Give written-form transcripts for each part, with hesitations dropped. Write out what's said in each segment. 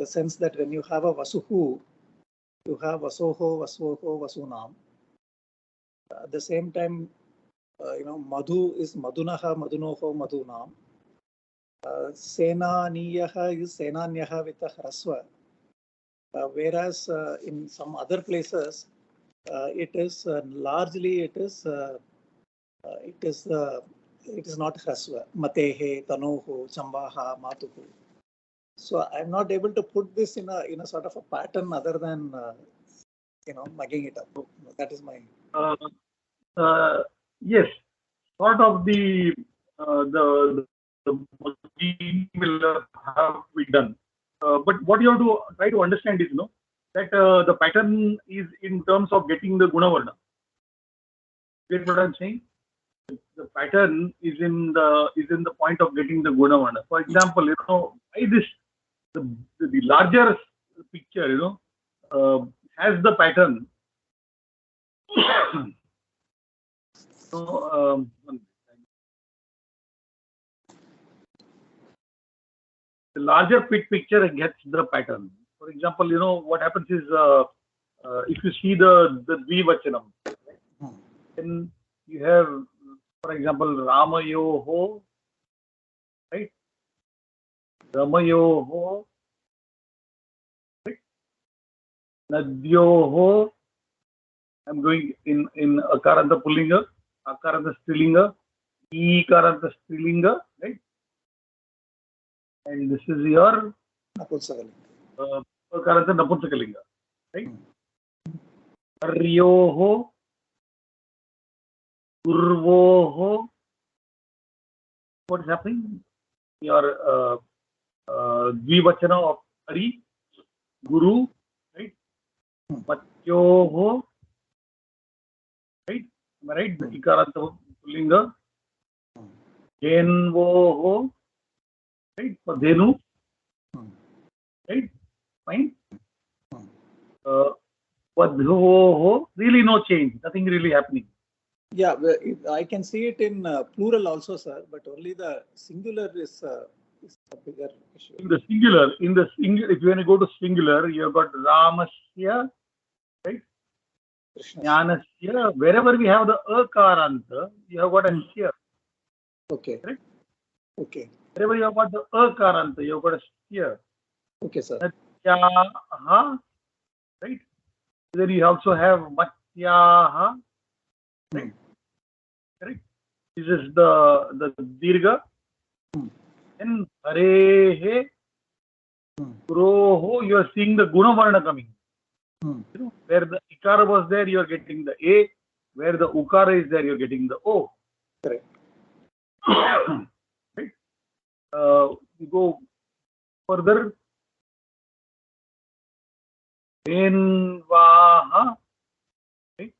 the sense that when you have a Vasuhu, you have Vasoho, Vasvoho, Vasunam. At the same time, Madhu is Madunaha, Madunoho, Madunam. Senaniyaha is Senanyaha with a Hraswa. Whereas in some other places, it is largely it is not Hraswa. Matehe, Tanoho, Chambaha, Matuhu. So I'm not able to put this in a sort of a pattern other than mugging it up. That is my. Yes, sort of the mugging will have been done. But what you have to try to understand is, that the pattern is in terms of getting the Gunavarna. Get what I'm saying? The pattern is in the point of getting the Gunavarna. For example, why this the larger picture, has the pattern. The larger picture gets the pattern. For example, what happens is, if you see the Dvivachanam, then you have, for example, Ramayoho, right? Ramayoho, right? Nadyoho. I'm going in Akaranta Pullinga, Akaranta Strilinga, Ikaranta Strilinga, right? And this is your Napunsakalinga. Akaranta Napunsakalinga, right? Aryoho, Urvoho. What is happening? Your Dvivachana of Hari, Guru, right? Matyoho, right? Am I right? The Ikaranta Pullinga. Genvoho, right? For Dhenu, right? Fine. Vadhoho, really no change, nothing really happening. Yeah, I can see it in plural also, sir, but only the singular is a bigger issue. In the singular, if you want to go to singular, you have got Ramasya, right? Jnanasya. Wherever we have the Akaranta, you have got a Sya. Okay. Correct? Okay. Wherever you have got the Akaranta, you have got a Sya. Okay, sir. Natyaha, right? Then you also have Matyaha, right? Correct? This is the Dirgha. Then Harehe, Guroho, you are seeing the Gunavarna coming. Where the Ikara was there, you are getting the A. Where the Ukara is there, you are getting the O. Correct. Right? You go further. Envaha, right?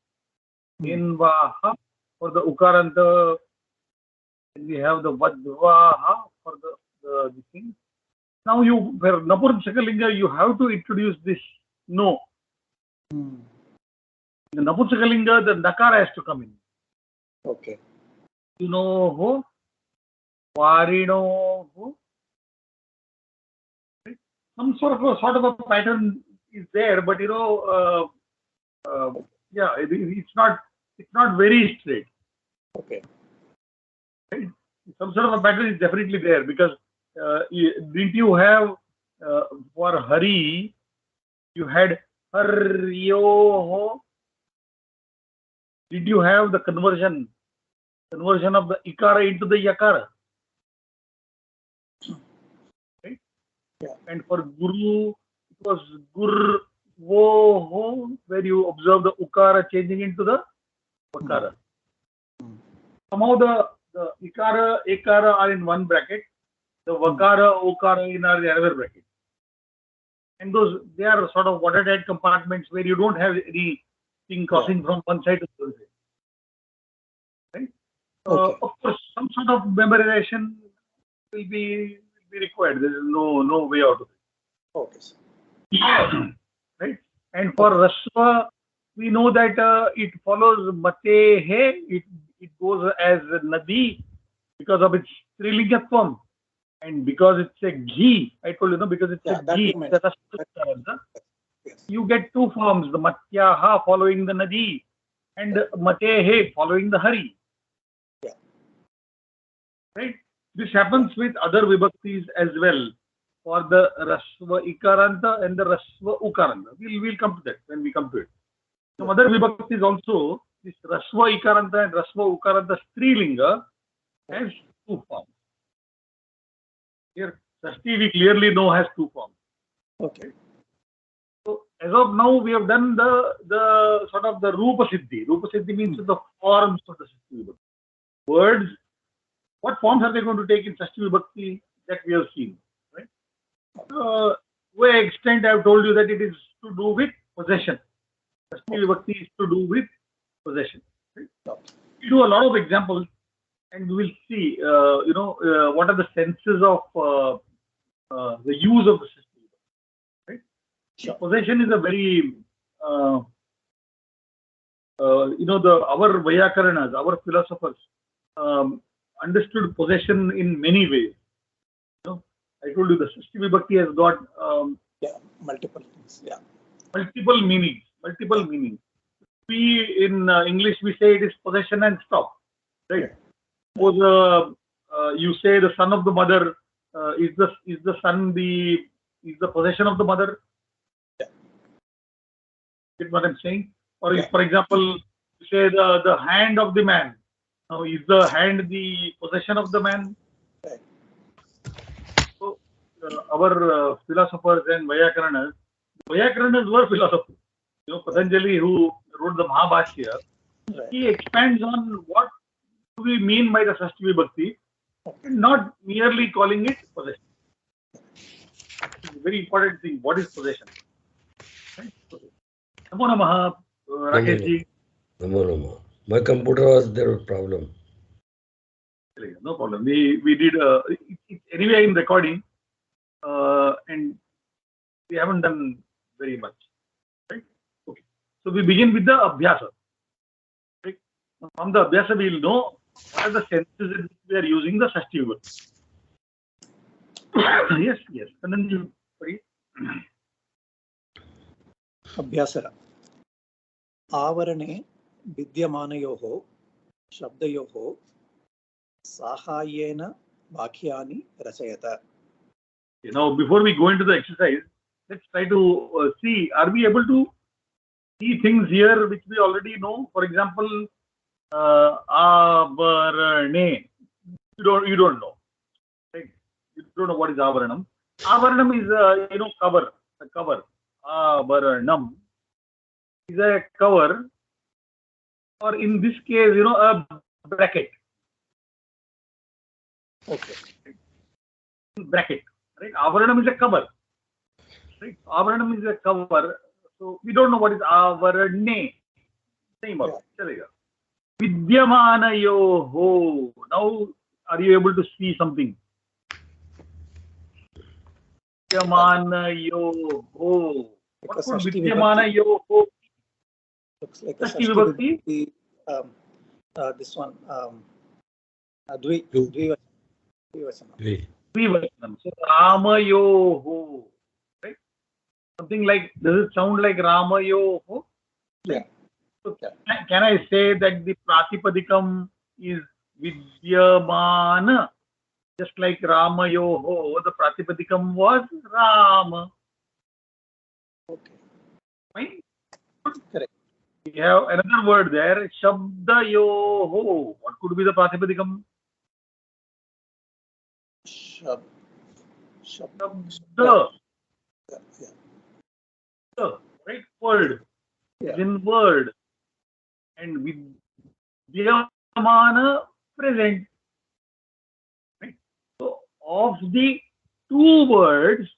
Envaha for the Ukaranta. And we have the Vadvaha for the thing. Now for Napunsakalinga, you have to introduce this no. In the Napunsakalinga, the Nakara has to come in. Okay. Ho, Varinoho. Right? Some sort of a pattern is there, but yeah, it's not very straight. Okay. Right? Some sort of a pattern is definitely there, because didn't you have for Hari, you had Haryoho. Did you have the conversion of the Ikara into the Yakara? Right? Yeah. And for Guru, it was Gurvoho, where you observe the Ukara changing into the Vakara. Somehow the Ikara, Ekara are in one bracket, the Vakara, Okara in are the other bracket. And they are sort of watertight compartments where you don't have anything crossing from one side to the other side. Right? Okay. Of course, some sort of memorization will be required. There is no way out of it. Okay, sir. Right? And for Rasva, we know that it follows Matehe. It goes as Nadi because of its Trilingatvam. And because it's a ghee, I told you, no, because it's Yeah, a that ghee, you mentioned. Yes. you get two forms, the Matyaha following the Nadi and Matehe following the Hari. Yeah. Right? This happens with other vibhaktis as well, for the Rasva Ikaranta and the Rasva Ukaranta. We'll come to that when we come to it. Some other vibhaktis also, this Rasva Ikaranta and Rasva Ukaranta Strilinga has two forms. Here, Sashti we clearly know has two forms. Okay. So as of now, we have done the sort of the Rupa Siddhi. Rupa Siddhi means the forms of the Sashti Vibhakti. Words, what forms are they going to take in Sashti Vibhakti that we have seen, right? To an extent, I have told you that it is to do with possession. Sashti Vibhakti is to do with possession. Right? We do a lot of examples, and we will see, what are the senses of the use of the Sashti Vibhakti. Right? Sure. Possession is a very, our Vayakaranas, our philosophers, understood possession in many ways. I told you the Sashti Vibhakti has got multiple things. Yeah, multiple meanings. Multiple meanings. We in English we say it is possession and stop. Right. Suppose you say the son of the mother, is the son is the possession of the mother. Yeah. Get what I'm saying? Or if, for example, you say the hand of the man. Now, is the hand the possession of the man? Right. So, our philosophers and Vyakaranas were philosophers. Patanjali, who wrote the Mahabhashya, he expands on what do we mean by the Sashti Vibhakti, and not merely calling it possession. It's a very important thing. What is possession? Right? Namo Namaha, Rakesh ji. Namo Namaha. My computer was there problem. No problem. We did it's anyway in recording, and we haven't done very much. Right? Okay. So we begin with the Abhyasa. Right? From the Abhyasa, we will know what are the senses in which we are using the Sashti Vibhakti. Yes. And then you sorry. Abhyasara. Avarane vidyamanayoho shabdayoho sahayena vakyani rachayata. Now, before we go into the exercise, let's try to see, are we able to see things here which we already know? For example, Avarane. You don't know. Right? You don't know what is Avaranam. Avaranam is cover. A cover. Avaranam is a cover, or in this case, a bracket. Okay. Bracket. Right? Avaranam is a cover. Right? Avaranam is a cover. So we don't know what is Avarane. Same of it. Vidyamanayoho. Now, are you able to see something? Vidyamanayoho. What could Vidyamanayoho? Looks like a Sashti Vibhakti. This one. Dvivachanam. So Ramayoho. Right? Something like, does it sound like Ramayoho? Yeah. So can I say that the Pratipadikam is Vidyamana? Just like Ramayoho, the Pratipadikam was Rama. Okay. Fine? Correct. We have another word there, Shabdayoho. What could be the Pratipadikam? Shabda. Yeah. Right? Word. Yeah. In word. And Vidyamana, present. Right? So, of the two words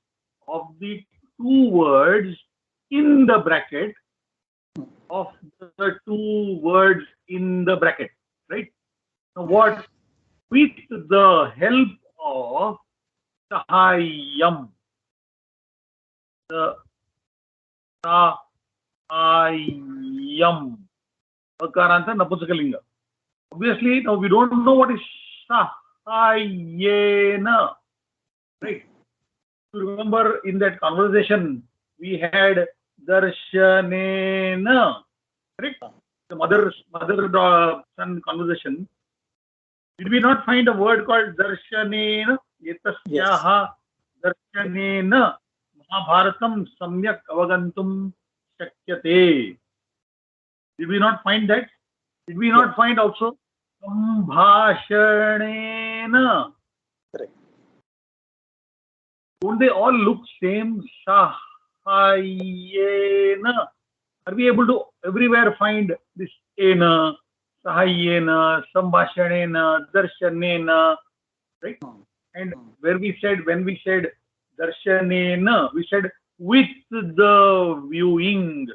in the bracket, right? Now, what? With the help of Sahayam. The Sahayam. Akaranta Napusakalinga. Obviously, now we don't know what is Sahayena. right? You remember in that conversation we had darshanena, correct? The mother-son conversation. Did we not find a word called darshanena? Etasyaha darshanena Mahabharatam samyak avagantum shakyate. Did we not find that? Did we not find also sambhashanena? Correct. Don't they all look same? Sahayena. Are we able to everywhere find this ena, sahayena, sambhashanena, darshanena, right? And when we said darshanena, we said with the viewing.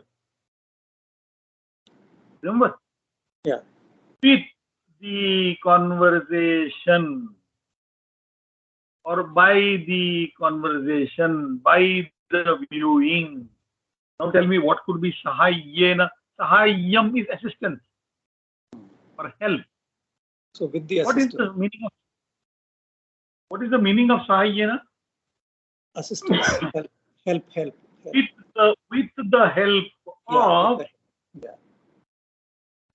Remember? Yeah. With the conversation or by the conversation, by the viewing. Now tell me what could be sahayena. Sahayam is assistance or help. So with the What is assistance. the meaning of sahayena? Assistance. help. With the help of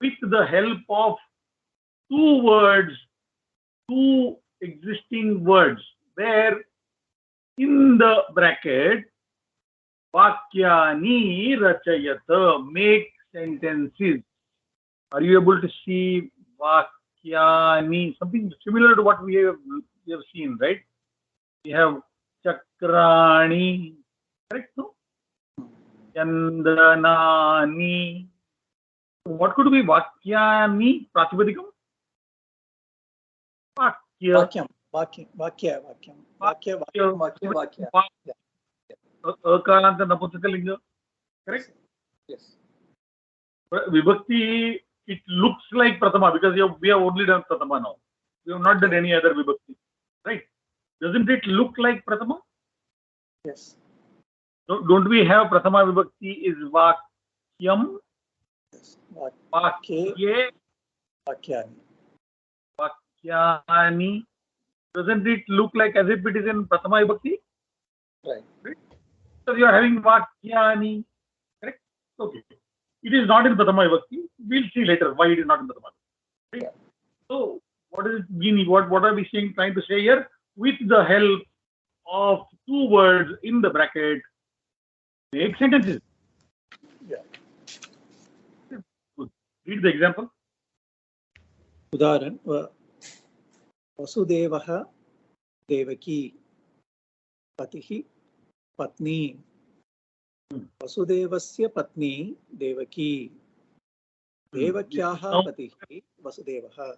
with the help of two existing words, where in the bracket vakyani rachayata, make sentences. Are you able to see vakyani? Something similar to what we have seen, right? We have chakrani, correct? No? Chandanani. What could be vakyani? Pratipadikam? Vakya. Vakya. Akaranta Napusakalinga. Correct? Yes. Vibhakti, it looks like Pratama because we have only done Pratama now. We have not done any other Vibhakti. Right? Doesn't it look like Pratama? Yes. Don't we have Pratama Vibhakti is Vakyam? Yes. Vakye. Vakyani. Doesn't it look like as if it is in Pratama Vibhakti? Right. So you are having Vakyani. Correct? Okay. It is not in Pratama Vibhakti. We'll see later why it is not in Pratama Vibhakti. Right? Yeah. So what does it mean? What are we trying to say here? With the help of two words in the bracket, make sentences. Yeah. Good. Read the example. Udaharan, Vasudevah Devaki Patihi Patni. Vasudevasya Patni Devaki. Devakyaha Patihi Vasudevah.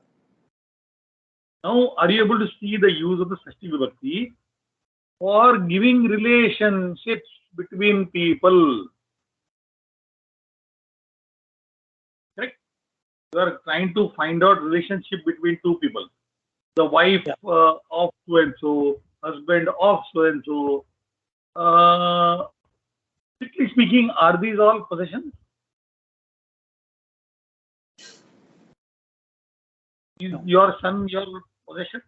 Now, are you able to see the use of the Sashti Vibhakti for giving relationships between people? Correct? You are trying to find out relationship between two people. The wife of so and so, husband of so and so. Strictly speaking, are these all possessions? Is your son your possession,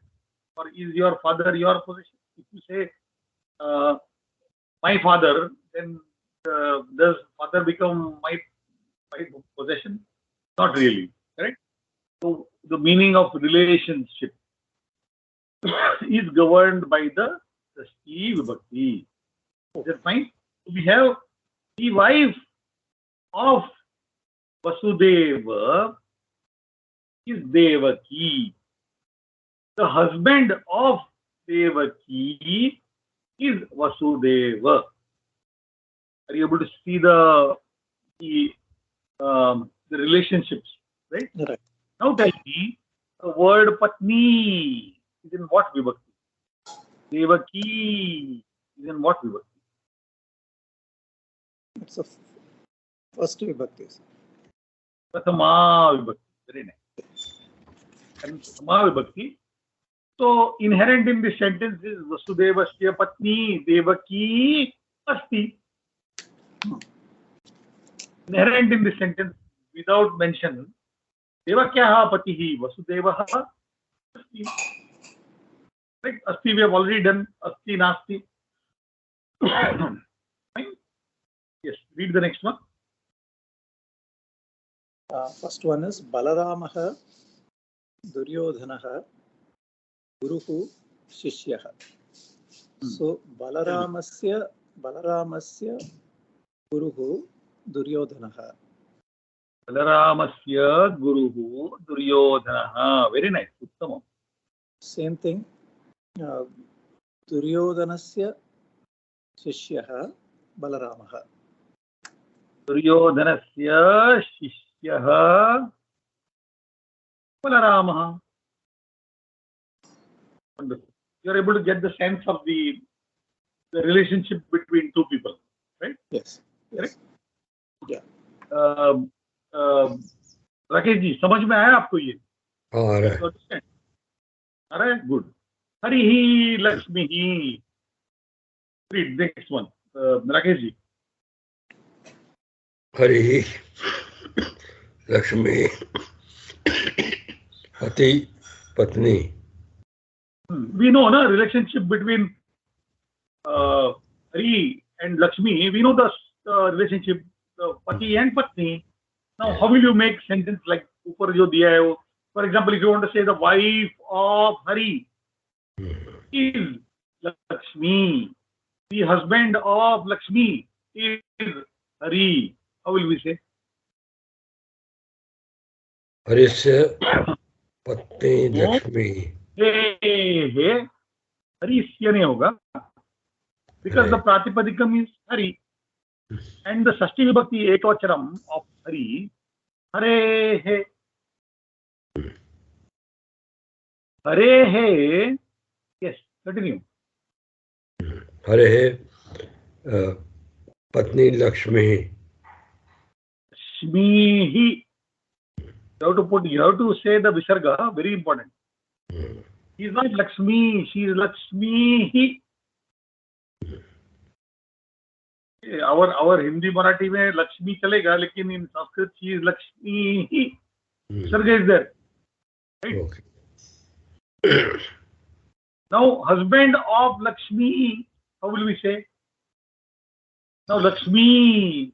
or is your father your possession? If you say my father, then does father become my possession? Not really, correct? So the meaning of relationship is governed by the Sashti Vibhakti. Is that fine? We have the wife of Vasudeva is Devaki. The husband of Devaki is Vasudeva. Are you able to see the relationships, right? Right. Now tell me, the word Patni is in what Vibhakti? Devaki is in what Vibhakti? It's a first Vibhakti. Prathama Vibhakti. Very nice. And Prathama Vibhakti. So inherent in this sentence is Vasudevasya Patni Devaki Asti. Inherent in this sentence without mention, Devakyaha Patihi Vasudevaha Asti. Right? Asti we have already done. Asti, nasti. Fine. Yes. Read the next one. First one is Balaramaha Duryodhanaha Guruhu Shishyaha. So Balaramasya Guruhu Duryodhanaha. Balaramasya Guruhu Duryodhanaha. Very nice. Uttamam. Same thing. Duryodhanasya Shishyaha Balaramaha. Duryodhanasya Shishyaha Balaramaha. Wonderful. You are able to get the sense of the relationship between two people, right? Yes. Yes. Yeah. Rakesh ji समझ में आया आपको ये? हाँ आ रहा है. आ रहा है? Good. हरि लक्ष्मी ही. Read next one. Rakesh ji. Hari Lakshmi पति पत्नी. We know the relationship between Hari and Lakshmi. We know the relationship Pati and Patni. Now, how will you make sentence like ऊपर जो दिया है वो? For example, if you want to say the wife of Hari is Lakshmi, the husband of Lakshmi is Hari. How will we say? हरिस्य पत्नी Lakshmi. Hey, Harisya नहीं होगा. Because the Pratipadikam is Hari. And the Sashti Vibhakti Ekavachanam of Hari, Harehe. Harehe. Yes, continue. हरे पत्नी Lakshmi. Shmihi. You have to say the Visarga, very important. She is not Lakshmi, she is Lakshmihi. Our Hindi Marathi में Lakshmi चलेगा, लेकिन in Sanskrit she is Lakshmihi. Visarga is there. Right? Okay. Now, husband of Lakshmi, how will we say? Now, Lakshmi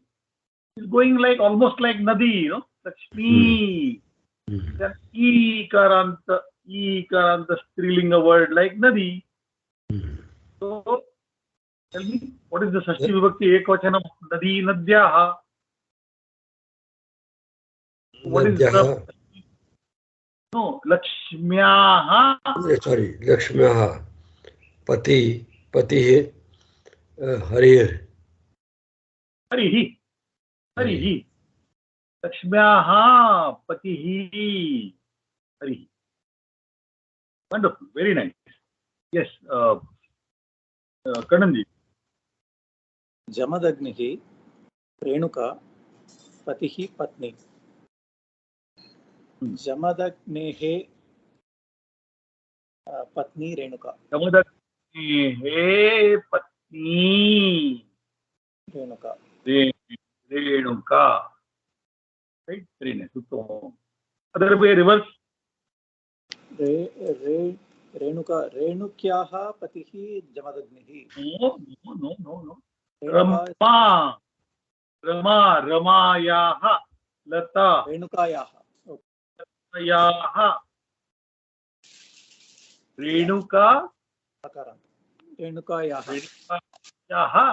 is going like almost like Nadi, you know? Lakshmi. Then Ikaranta Strilinga word like Nadi. So, tell me, what is the Sashti Vibhakti Ekavachanam of Nadi Nadyaha? What is the... No, Lakshmyaha. Sorry, Lakshmyaha. Pati है हरिः. हरिः. Lakshmyaha Patihi. Harihi. Wonderful. Very nice. Yes. Kananji. Jamadagnihi Renuka Patihi Patni. Jamadagnehe Patni Renuka. Jamadagnehe Patni Renuka. Renuka. Right? Very nice. Other way, reverse. Renuka. Renukyaha Patihi Jamadagnihi. No. Rama. Ramayaha. Lata. Renukayaha. Yaha. Renuka. Renukayaha. Yaha.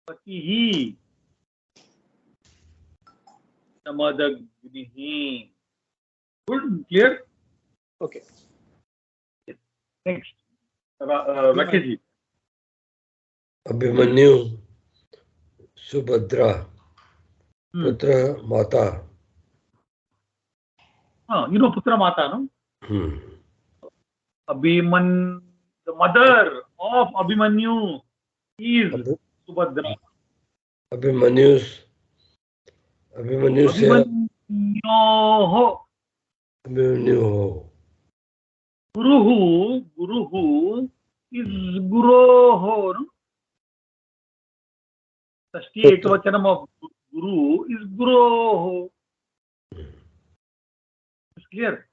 Patihi. Jamadagnihi. Good, clear? Okay. Next. Rakesh. Abhimanyu Subhadra पुत्र माता. You know Putra Mata, no? The mother of Abhimanyu is Subhadra. Abhimanyu से Abhimanyu. Guruhu is Guroho, no? Sashti Ekavachanam of Guru is Guroho. It's clear.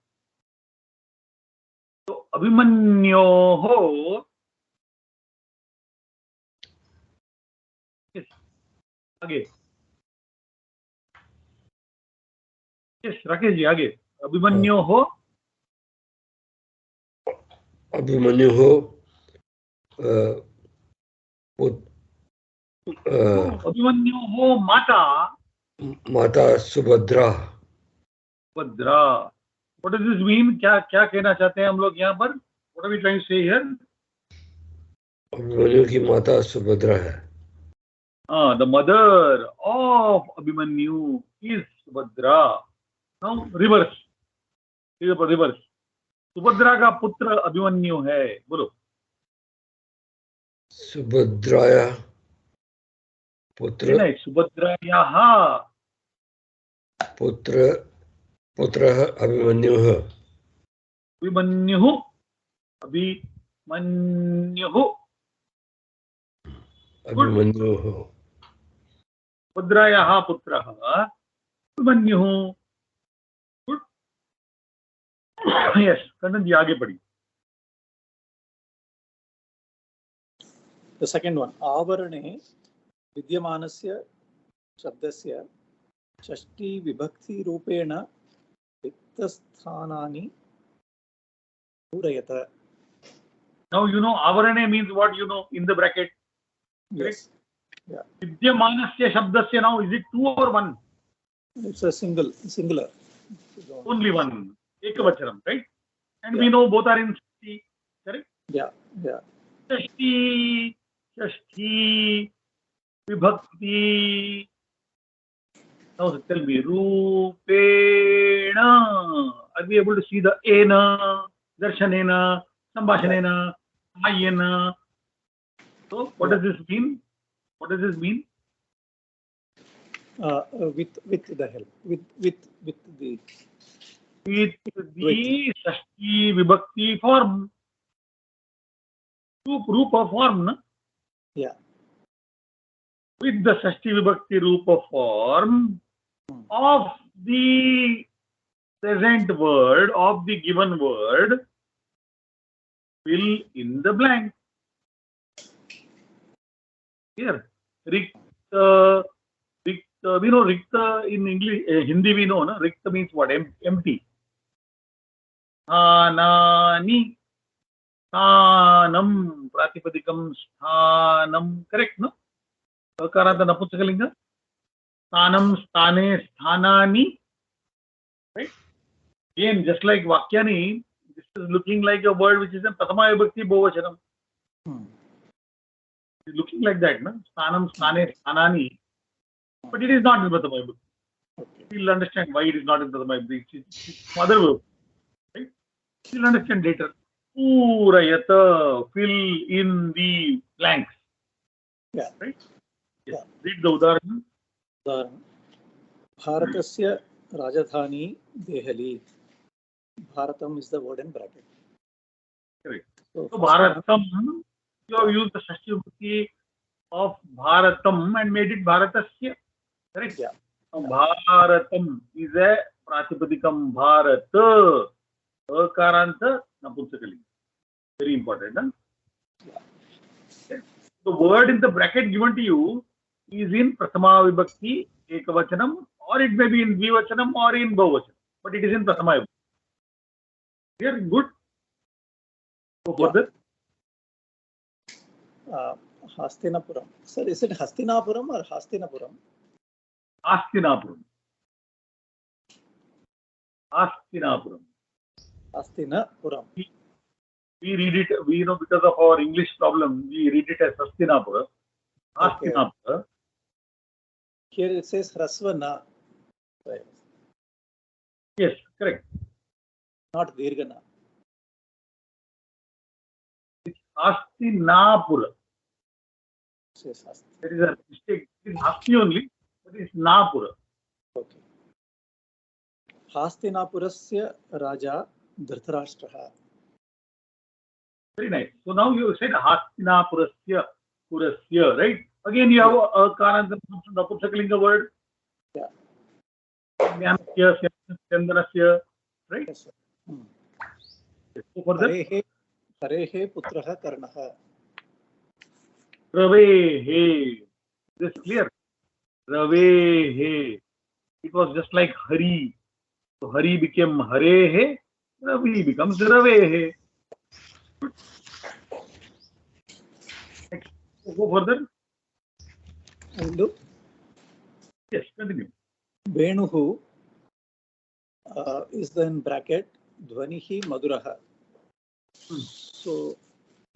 अभिमन्योः आगे राकेश जी आगे अभिमन्योः अभिमन्युः अभिमन्योः माता माता Subhadra. Bhadra. What does this mean? क्या क्या कहना चाहते हैं हम लोग यहाँ पर? What are we trying to say here? Abhimanyu की माता सुभद्रा है। The mother of Abhimanyu is Subhadra. Now reverse. Reverse. Subhadra का पुत्र अभिमन्यु है। बोलो। सुभद्राया पुत्र नहीं, सुभद्रायाः पुत्रः अभिमन्युः। अभिमन्युः अभिमन्युः सुभद्रायाः पुत्रः अभिमन्युः। गुड। यस, कन्नन जी आगे पढ़िए। The second one, आवर्णे विद्यमानस्य शब्दस्य षष्ठी विभक्ति रूपेण रिक्तस्थानानि पूरयत. Now you know avarane means what? You know, in the bracket. Yes. Yeah. विद्यमानस्य शब्दस्य, now is it two or one? It's a singular. Only one. Ekavachanam, right? And Yeah. we know both are in Shashti, correct? Yeah. Yeah. Shashti, Vibhakti. Now tell me, Rupena. Are we able to see the Ena, Darshanena, Sambhashanena, Ayena? So what does this mean? What does this mean? With the help, with the With the Shashti Vibhakti form. Rupa form, na? Yeah. With the Shashti Vibhakti Rupa form of the present word, of the given word, fill in the blank. Here, Rikta, Rikta, we know Rikta in English, Hindi we know, na? Rikta means what? Empty. Sthanani, Sthanam, Pratipadikam, Sthanam, correct, no? Akaranta Naputakalinga. Sthanam, Sthane, Sthanani. Right? Again, just like Vakyani, this is looking like a word which is in Prathama Vibhakti Bhuvachanam. It's looking like that, no? Sthanam, Sthane, Sthanani. But it is not in Prathama Vibhakti. Okay. We'll understand why it is not in Prathama Vibhakti. It's other word. Right? We'll understand later. Purayata, fill in the blanks. Yeah. Right? Yes. Yeah. Read the udaharan. भारतस्य राजधानी Delhi. Bharatam is the word in bracket. Correct. So Bharatam, you have used the Shashti Vibhakti of Bharatam and made it Bharatasya. Correct? Yeah. Bharatam is a Pratipadikam Bharata. Akaranta Napunsakalinga. Very important. Huh? Yeah. Okay. The word in the bracket given to you is in Prathama Vibhakti, Ekavachanam, or it may be in Dvivachanam or in Bahuvachanam. But it is in Prathama Vibhakti. Here, good. Go further. Hastinapuram. Sir, is it Hastinapuram or Hastinapuram? Hastinapuram. Hastinapuram. Hastinapuram. We read it, we know because of our English problem, we read it as Hastinapura. Hastinapura. Okay. Here it says Hrasvana. Right. Yes, correct. Not Dirghana. It's Hastinapura. Says Hasti. There is a mistake. It is Hasti only, but it's Napura. Okay. Hastinapurasya Raja Dhritarashtraha. Very nice. So now you said Hastinapurasya, Purasya, right? Again, you have a Karanta Naputakalinga word. Yeah. Jnanasya, Chandanasya, right? Yes, sir. Go further. हरेः पुत्रः कर्णः. Ravehe. This is clear. Ravehe. It was just like Hari. So Hari became Harehe. Ravi becomes Ravehe. Next. Go further. I will do. Yes, continue. Venuhu is then bracket Dhvanihi Maduraha. So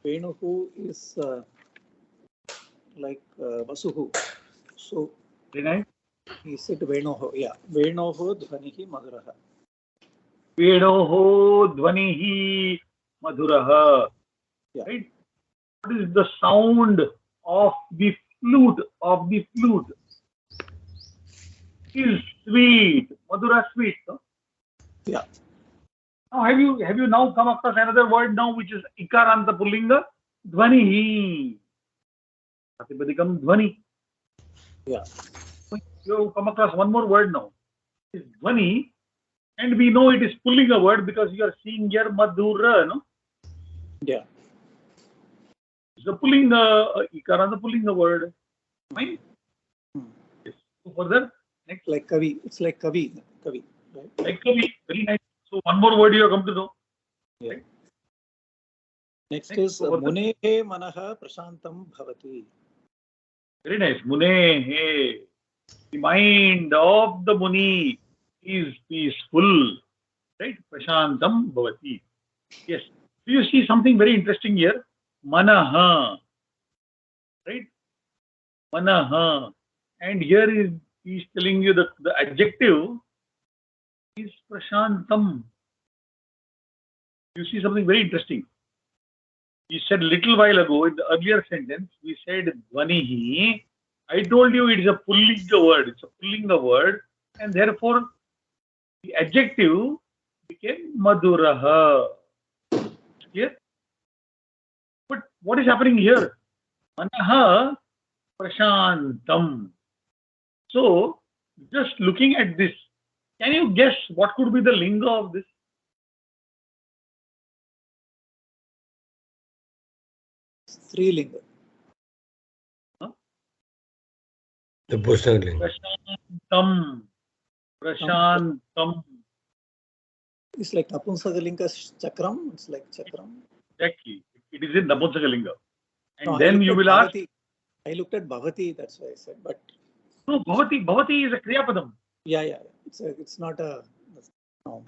Venuhu is like Vasuhu. So Very nice. he said Venoho. Yeah, Venoho Dhvanihi Maduraha. Vedoho Dhvanihi Madhuraha. Yeah. Right? What is the sound of the flute? Is sweet. Madhura sweet. No? Yeah. Now have you now come across another word now which is Ikaranta Pullinga? Dhvanihi. Pratipadikam Dhvani. Yeah. You have come across one more word now. It's Dhvani. And we know it is Pullinga word because you are seeing here Madhura, no? Yeah. It's a Pullinga, Ikaranta Pullinga word. Fine? Yes. Go further. Next. Like Kavi. It's like Kavi. Right? Like Kavi. Very nice. So one more word you have come to know. Yeah. Right? Next is Munehe Manaha Prashantam Bhavati. Very nice. Munehe. The mind of the Muni is peaceful. Right? Prashantam Bhavati. Yes. Do you see something very interesting here? Manaha. Right? Manaha. And here he's telling you the adjective is Prashantam. You see something very interesting. He said a little while ago in the earlier sentence, we said Dhvanihi. I told you it is a Pullinga word. It's a Pullinga word. And therefore, the adjective became Madhuraha. Clear? But what is happening here? Manaha Prashantam. So, just looking at this, can you guess what could be the linga of this? Strilinga. The Pushnaling. Prashantam. Prashantam. It's like Napunsakalinga Chakram. It's like Chakram. Exactly. It is in Napunsakalinga. And No, then you will ask. I looked at Bhavati, that's why I said. But No, Bhavati is a Kriyapadam. yeah. It's not a no.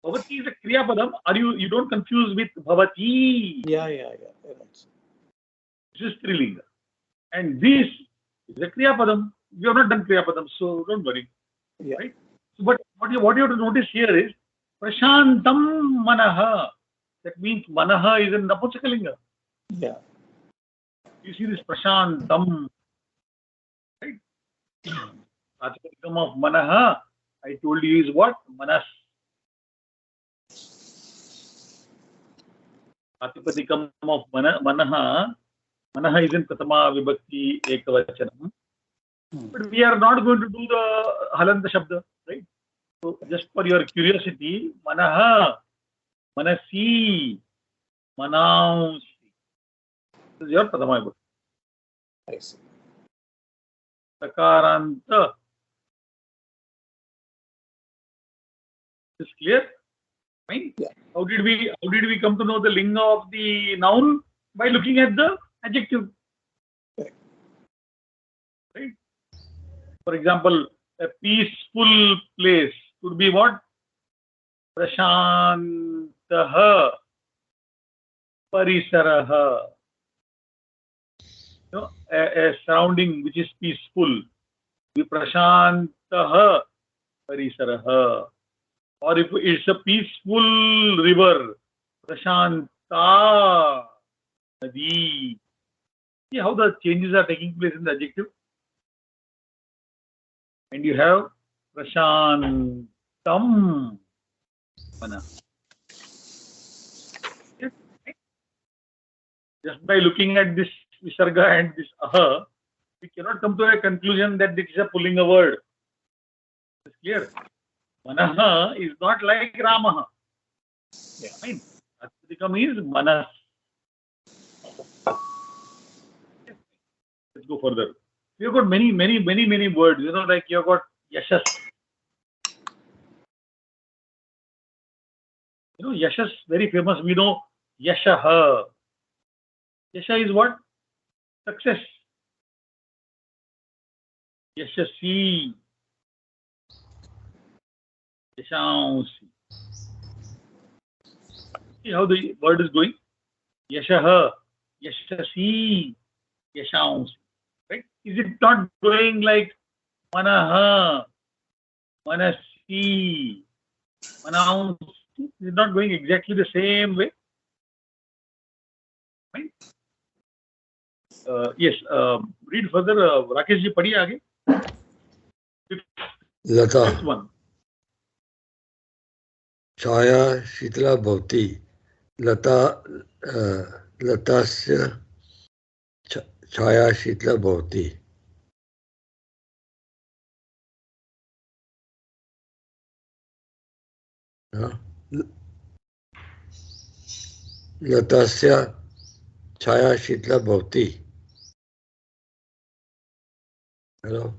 Bhavati is a Kriyapadam. You don't confuse with Bhavati. Yeah. Right. This is Strilinga. And this is a Kriyapadam. You have not done Kriyapadam, so don't worry. Yeah. Right? So, but what you have to notice here is Prashantam Manaha. That means Manaha is in Napunsakalinga. Yeah. You see this Prashantam. Right? Pratipadikam of Manaha, I told you is what? Manas. Pratipadikam of Manaha. Manaha is in Pratama Vibhakti Ekavachanam. But we are not going to do the Halanta Shabda, right? So just for your curiosity, Manaha, Manasi, Manausi. This is your Pratama Vibhakti. I see. Sakaranta. Is clear? Fine. Yeah. How did we come to know the linga of the noun? By looking at the adjective. Correct. Right? For example, a peaceful place could be what? Prashantaha. Parisaraha. You know, a surrounding which is peaceful. Be Prashantaha. Parisaraha. Or if it's a peaceful river, Prashanta Nadi. See how the changes are taking place in the adjective? And you have Prashantam Mana. Yes. Just by looking at this Visarga and this Aha, we cannot come to a conclusion that it is a Pullinga word. It's clear. Manaha is not like Ramaha. Yeah. Fine. Atyathikam is manas. Let's go further. You've got many words. Like you've got yashas. Yashas, very famous. We know yashaha. Yasha is what? Success. Yashasi. Yashansi. See how the word is going? Yashaha. Yashasi. Yashansi. Right? Is it not going like manaha? Manasi. Manansi? Is it not going exactly the same way? Right? Yes. Read further. Rakesh ji, padhiye aage. Lata Next one. छाया शीतला भवति लता लतास्य छाया शीतला भवति लतास्य छाया शीतला भवति. Hello,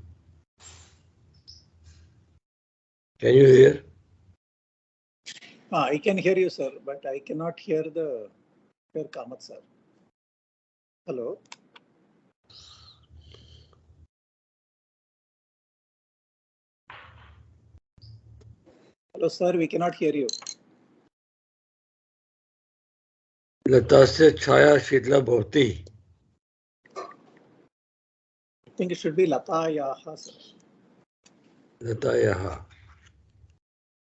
can you hear? I can hear you, sir, but I cannot hear Kamath, sir. Hello. Hello, sir. We cannot hear you. लतास्य छाया शीतला भवति. I think it should be Latayaha, sir. लतायाः.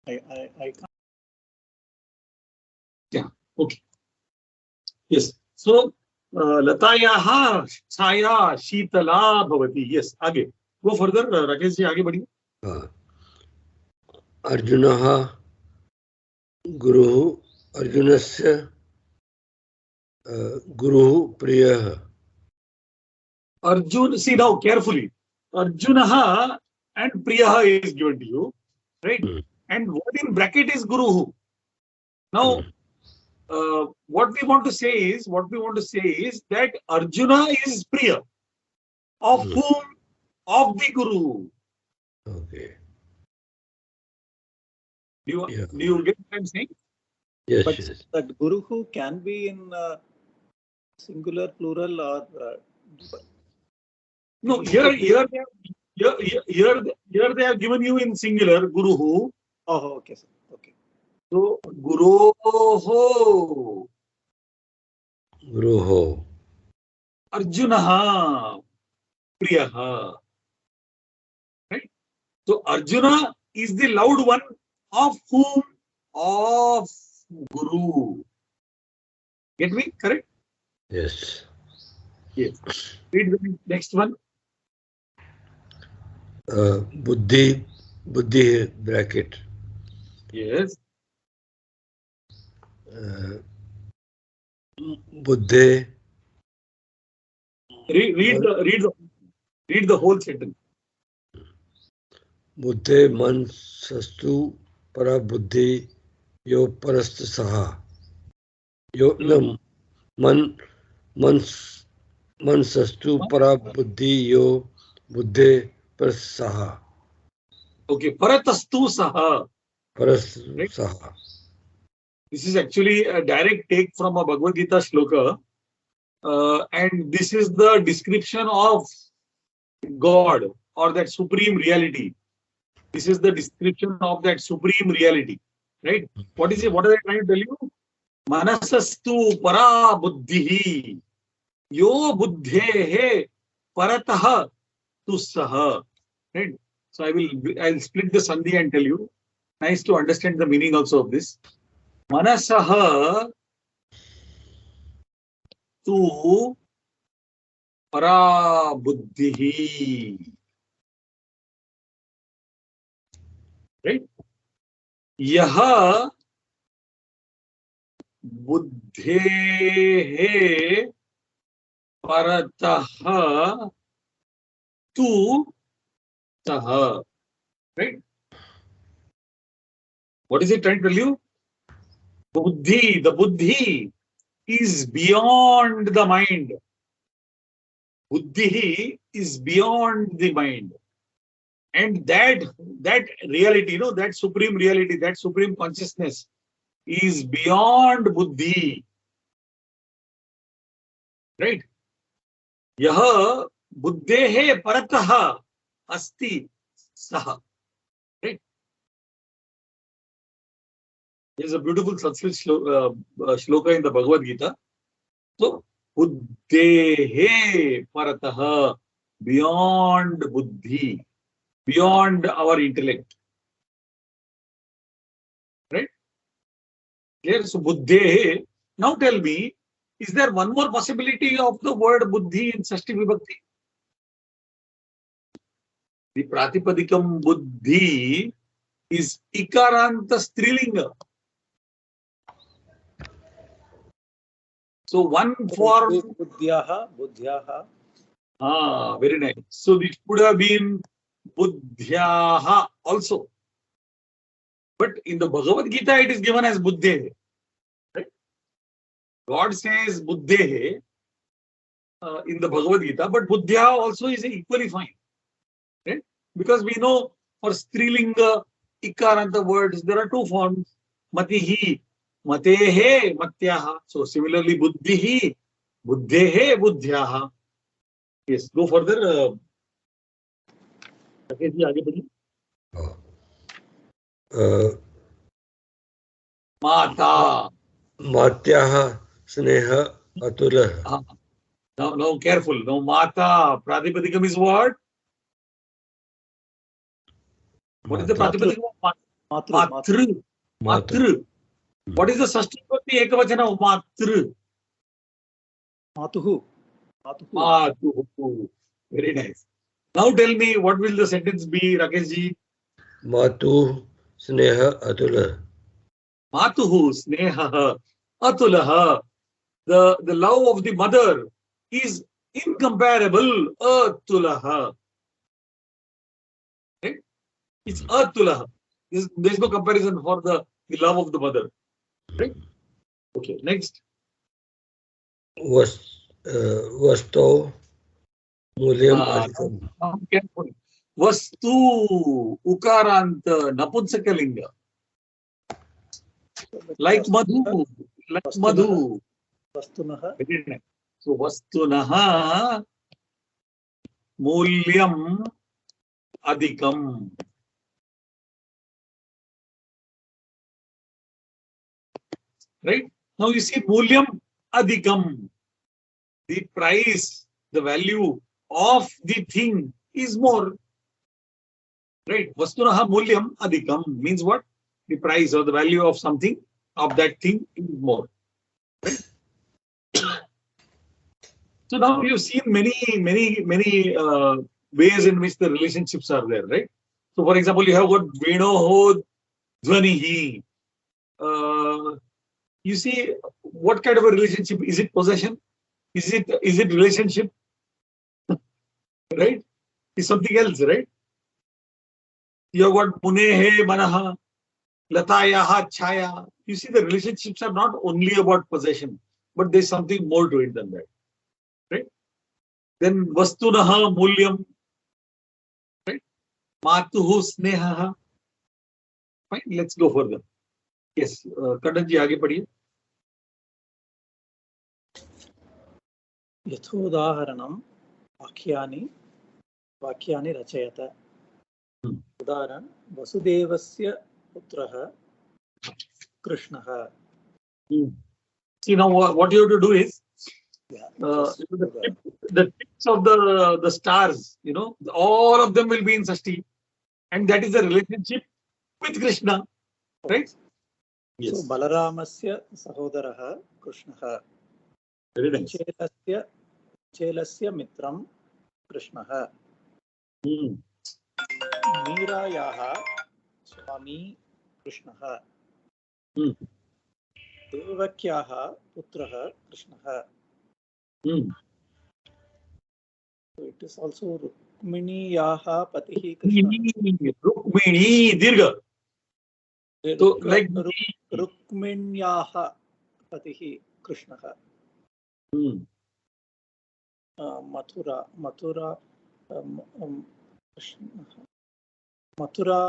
I can't. Yeah. Okay. Yes. So Latayaha Chaya Shitala Bhavati. Yes. Aage. Go further. Rakesh ji, आगे बढ़िए. अर्जुनः गुरुः अर्जुनस्य गुरुः प्रियः. Arjun, see now carefully. Arjunaha and Priyaha is given to you, right? And what in bracket is Guruhu. Now, what we want to say is that Arjuna is Priya. Of whom? Of the Guru. Okay. Do you get what I'm saying? Yes. But Yes. that Guruhu can be in singular, plural, or No. Here they have given you in singular Guruhu. Oh, okay, sir. Okay. So Guroho गुरुः Arjunaha Priyaha. Right? So Arjuna is the loud one of whom? Of Guru. Get me? Correct? Yes. Yes. Read the next one. बुद्धि bracket. Yes. बुद्धे Read the whole sentence. बुद्धे मन सस्तु परा बुद्धि यो परस्त सहा यो न मन सस्तु परा बुद्धि यो बुद्धे परस्त सहा. Okay. Paratastu Saha. परस्त सहा. This is actually a direct take from a Bhagavad Gita shloka. And this is the description of God or that supreme reality. This is the description of that supreme reality. Right? What is it? What are they trying to tell you? Manasastu para buddhihi. Yo buddhehe parataha tussaha. Right? So I'll split the sandhi and tell you. Nice to understand the meaning also of this. Manasaha tu para buddhihi. Right? Yaha buddhehe parataha tu saha. Right? What is it trying to tell you? Buddhi, the buddhi is beyond the mind. Buddhi is beyond the mind. And that reality, that supreme reality, that supreme consciousness is beyond buddhi. Right? Yaha buddhehe parataha asti saha. Right? There's a beautiful Sanskrit shloka in the Bhagavad Gita. So, buddhehe parataha, beyond buddhi, beyond our intellect. Right? Clear? So, buddhehe. Now tell me, is there one more possibility of the word buddhi in Sashti Vibhakti? The Pratipadikam buddhi is Ikaranta Strilinga. So one form. Buddhyaha. Very nice. So this would have been Buddhyaha also. But in the Bhagavad Gita, it is given as Buddhehe. Right? God says Buddhehe in the Bhagavad Gita, but Buddhya also is equally fine. Right? Because we know for Strilinga, Ikaranta words, there are two forms. Matihi, Matehe, Matyaha. So similarly, Buddhihi, Buddhehe, Buddhyaha. Yes, go further. Mata. Matyaha Sneha Atulah. Now careful. Now Mata. Pratipadikam is what? What is the Pratipadikam? Matru. Matru. What is the Sashti Ekavachana of Matru? Matuhu. Matuhu. Very nice. Now tell me, what will the sentence be, Rakeshji? Matu Sneha Atulah. Matuhu Sneha Atulaha. The love of the mother is incomparable. Atulaha. Right? It's Atulaha. There's no comparison for the love of the mother. Right? Okay, next. Vasto Mulyam Adhikam. Careful. Vastu Ukaranta Napunsakalinga. Like Madhu. Like Madhu. Vastunaha. So Vastunaha Mulyam Adhikam. Right? Now you see Mulyam Adhikam. The price, the value of the thing is more. Right? Vastunaha Mulyam Adhikam means what? The price or the value of something, of that thing is more. Right? So now you've seen many ways in which the relationships are there, right? So for example, you have got Venoho Dhvanihi. You see, what kind of a relationship? Is it possession? Is it relationship? Right? It's something else, right? You have got Munehe Manaha, Latayaha Chaya. You see, the relationships are not only about possession, but there's something more to it than that. Right? Then Vastunaha Mulyam. Right? Matuhu Snehaha. Fine, let's go further. Yes, Kandanji, आगे पढ़िए. यथोदाहरणं वाक्यानि रचयत. उदाहरण वसुदेवस्य पुत्रः कृष्णः. See, now what you have to do is the tips of the stars, all of them will be in Sashti, and that is the relationship with Krishna, right? Yes. So Balaramasya sahodaraha Krishnaha. Chelasya mitram Krishnaha. Meerayaha Swami Krishnaha. Devakyaha putraha Krishnaha. So it is also Rukminiyaha patihi Krishna. Rukmini Dirgha. So like रुक्मिण्याः पतिः कृष्णः। मथुरा मथुरा मथुरा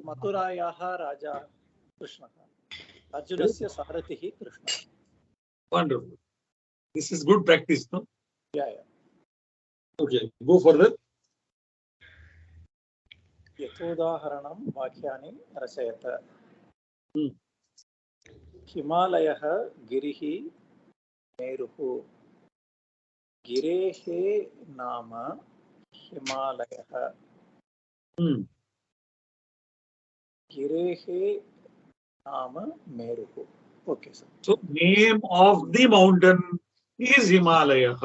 मथुरायाः राजा कृष्णः। अर्जुनस्य सारथिः कृष्णः। Wonderful. This is good practice, no? Yeah. Okay, go further. यथोदाहरणं वाक्यानि रचयत। हिमालयः गिरिः मेरुः। गिरेः नाम हिमालयः। गिरेः नाम मेरुः. Okay, sir. So name of the mountain is Himalaya.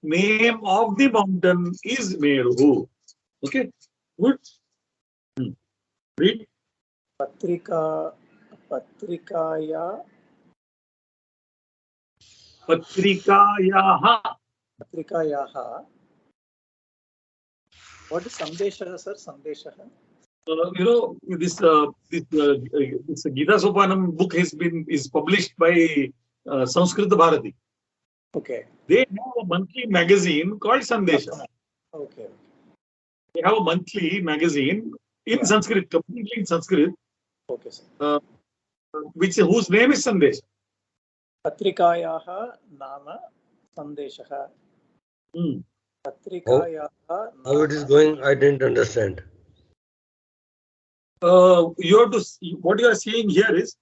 Name of the mountain is Meru. Okay, good. Read. पत्रिकायाः what is sandeshah, sir? Sandeshah. This Gita Sopanam book is published by Sanskrit Bharati. Okay. They have a monthly magazine called Sandesha. Okay. They have a monthly magazine in Sanskrit, completely in Sanskrit. Okay, sir. Whose name is Sandesh. Patrikayaha nama Sandeshah. Patrikayaha. How it is going? I didn't understand. You have to see, what you are saying here is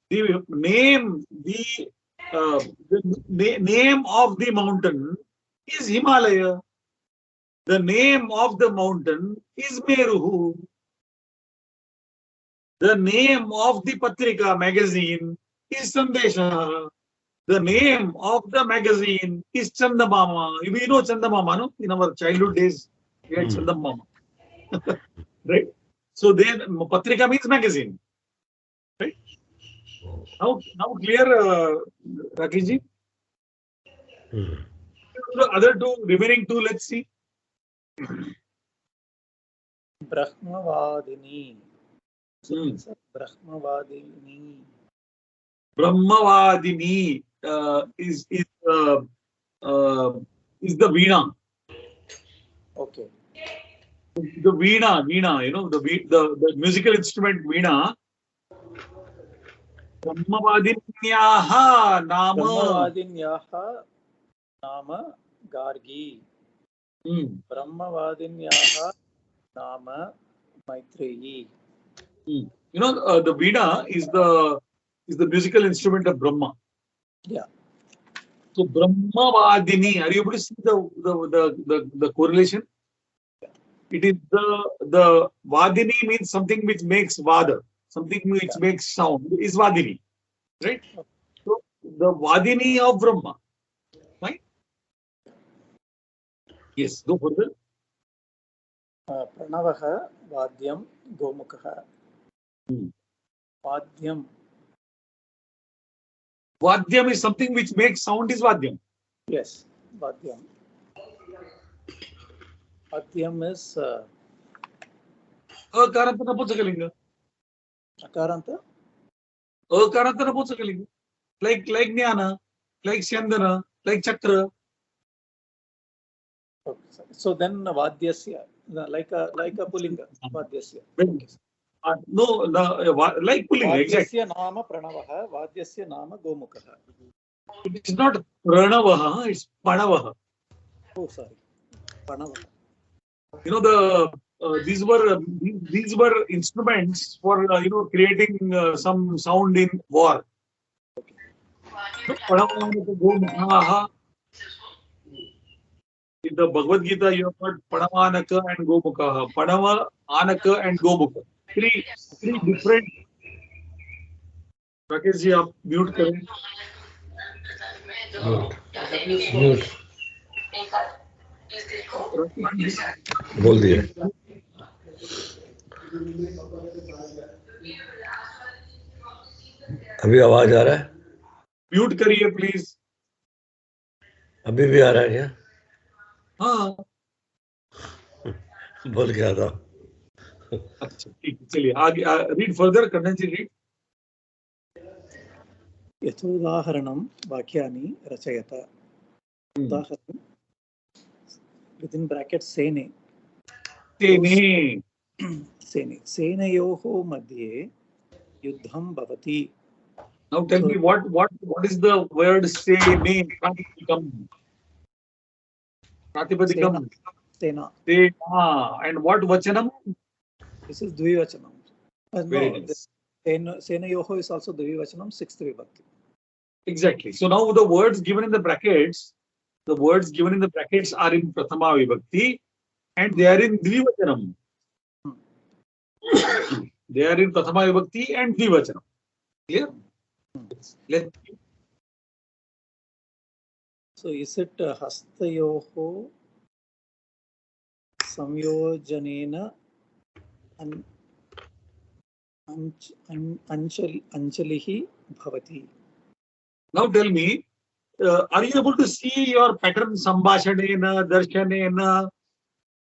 the name, the name of the mountain is Himalaya. The name of the mountain is Meru. The name of the Patrika magazine is Sandesha. The name of the magazine is Chandamama. You know Chandamama, no? In our childhood days, we had Chandamama. Right? So then Patrika means magazine. Right? Now clear, Rakeshji? The other two, remaining two, let's see. Brahmavadini. Brahmavadini is the Veena. Okay. The Veena, the musical instrument Veena. Brahmavadinyaha nama Gargi. Brahmavadinyaha nama Maitreyi. The Veena is the musical instrument of Brahma. Yeah. So Brahmavadini, are you able to see the correlation? Yeah. It is the Vadini means something which makes Vada, something which makes sound is Vadini, right? So the Vadini of Brahma, right? Yes, go further. Pranavaha Vadyam Gomukha. Vadyam. Vadyam is something which makes sound is Vadyam. Yes, Vadyam. Vadyam is Akaranta Napusakalinga. Akaranta? Akaranta Napusakalinga. Like Jnana, like Sandana, like Chakra. Okay. So then Vadyasya, like a Pulinga, Vadyasya. Okay. No, like Pulinga, exactly. Vadyasya nama Pranavaha, Vadyasya nama Gomukha. It is not Pranavaha, it's Panavaha. Oh, sorry. Panavaha. These were instruments for creating some sound in war. In the Bhagavad Gita, you have got Panavanaka and Gomukha. Panava, Anaka and Gomukha. Three different. Rakesh ji, आप mute करें. Mute. बोल दिया. अभी आवाज आ रहा है? Mute करिए please. अभी भी आ रहा है क्या? हाँ. बोल क्या था? अच्छा, ठीक है, चलिए आगे read further. Kannan ji, read. यथोदाहरणं वाक्यानि रचयत. उदाहरणं within brackets सेने. Tene. सेने सेनयोः मध्ये युद्धं भवति. Now tell me what is the word sene? Pratipadikam. Sena. Sena. And what vachanam? This is dvivachanam. Very No, nice. Senayoho is also dvivachanam, sixth vibhakti. Exactly. So now the words given in the brackets are in Prathama Vibhakti and they are in Dvivachanam. They are in Prathama Vibhakti and Dvivachanam. Clear? Let's see. So is it hastayoho samyojanena anjalihi bhavati? Now tell me, are you able to see your pattern Sambhashanena, Darshanena,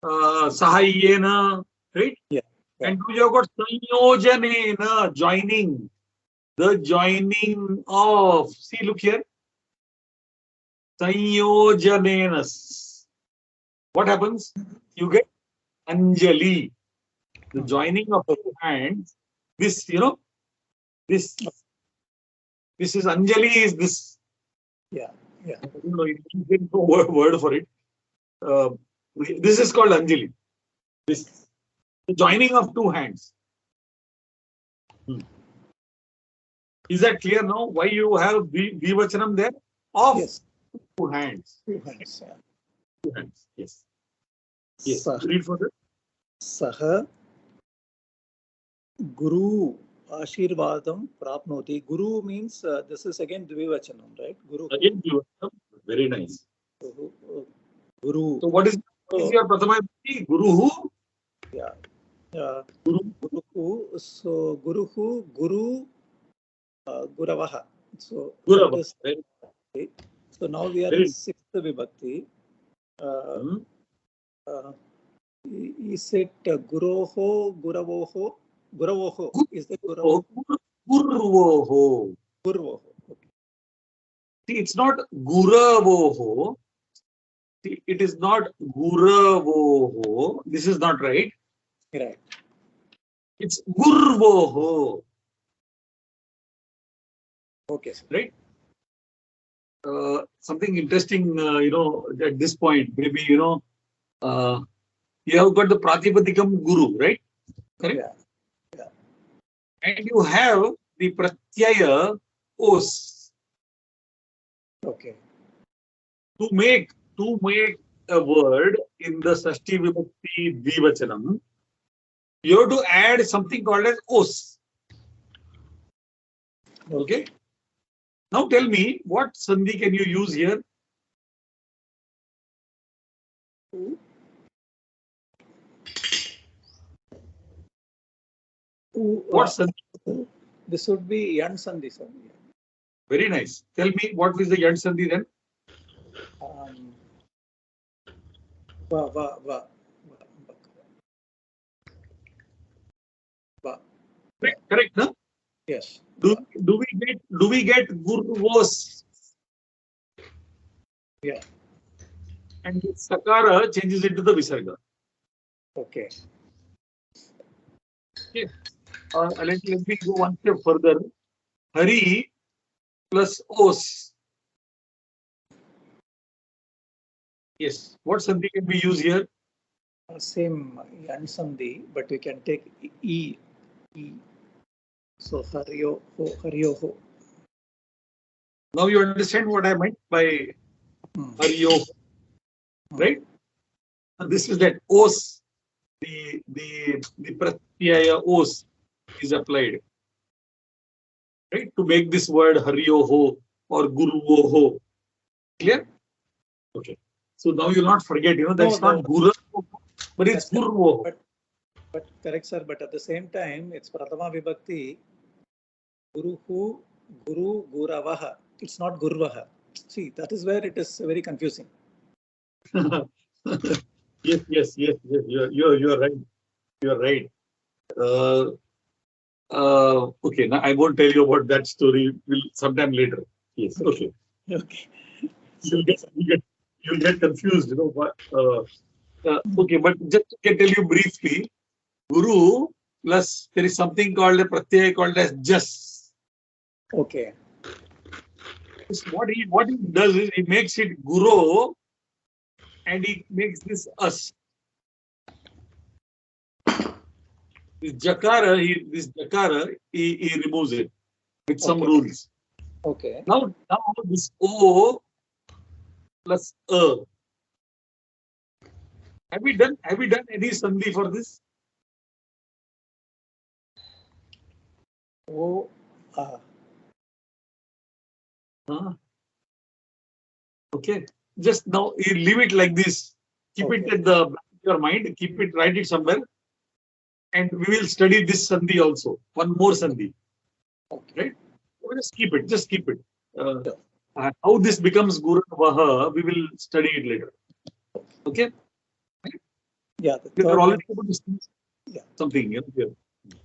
Sahayena, right? Yeah. And you have got Sanyojanena, joining. The joining of, see, look here. Sanyojanenas. What happens? You get Anjali. The joining of two hands. This, this is Anjali, is this. Yeah, yeah. I don't know, you get no word for it. This is called Anjali. This, the joining of two hands. Is that clear now? Why you have Dvivachanam there? Of Yes. two hands. Two hands. Yeah. Two hands. Yes. Yes. Sah. Read further. Saha Guru Ashirvadam Prapnoti. Guru means this is again Dvivachanam, right? Guru. Again, Dvivachanam. Very nice. Guru. So what is your Prathama Vibhakti? Guru who? Yeah. Guru. Guruhu. So Guruhu, Guru, Guravaha. So Gurava. that is, so now we are in sixth vibhakti. Is it Guroho, Guravoho? Guravoho. Is it Guravoho? Gurvoho. Gurvoho. Okay. See, it's not Guravoho. See, it is not Guravoho. This is not right. Right. It's Gurvoho. Okay, sir. Right? Something interesting, at this point, maybe, you have got the Pratipadikam Guru, right? Correct? Yeah. And you have the Pratyaya Os. Okay. To make a word in the Sashti Vibhakti Dvivachanam, you have to add something called as Os. Okay? Now tell me, what Sandhi can you use here? What Sandhi? This would be Yan Sandhi, sir. Very nice. Tell me, what is the Yan Sandhi then? Correct, huh? Yes. Do we get Gurvos? Yeah. And the Sakara changes into the Visarga. Okay. Okay. Let me go one step further. Hari plus Os. Yes. What Sandhi can we use here? Same Yan Sandhi, but we can take E. So Haryoho. Now you understand what I meant by Haryoho, right? And this is that Os, the Pratyaya Os is applied, right? To make this word Haryoho or Guruvoho. Clear? Okay. So now you'll not forget, that's not Guru, but it's Guruvoho. But correct, sir. But at the same time, it's Prathama Vibhakti. Guruhu, Guru, Guravaha. It's not Gurvaha. See, that is where it is very confusing. Yes. You're right. You're right. Okay, now I won't tell you about that story. Will sometime later. Yes. Okay. Okay. You'll get confused. You know what? Okay, but just to tell you briefly, Guru plus there is something called a pratyaya called as jas. Okay. What he does is he makes it Guru and he makes this us. This jakara, he removes it with some Okay. rules. Okay. Now this O plus A. Have we done any sandhi for this? Oh, Okay. Just now you leave it like this. Keep it Okay. at the back of your mind. Keep it, write it somewhere. And we will study this sandhi also. One more sandhi. Okay. Right? So just keep it. Just keep it. Sure. How this becomes Guru Vaha, we will study it later. Okay? Yeah. The We third are one, already able to see Yeah. something. You know, here.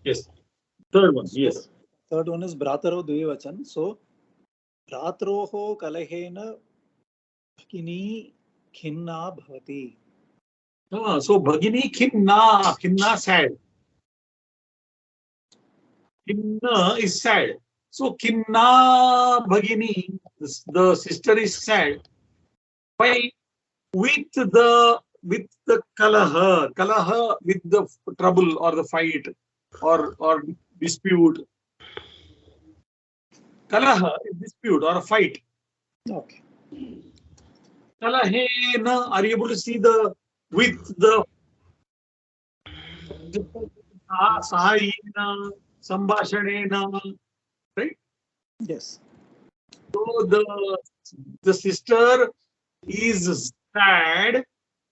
Yes. Third one. Yes. third one is Bhrataro Dvivachan. So, Bhratroho Kalahena Bhagini Khinna Bhavati. So Bhagini Khinna sad. Khinna is sad. So Khinna Bhagini, the sister is sad. Why? With the kalaha, with the trouble or the fight or dispute. Kalaha is dispute or a fight. Okay. Kalahena, are you able to see the with the sahayena, sambhashanena, right? Yes. So the sister is sad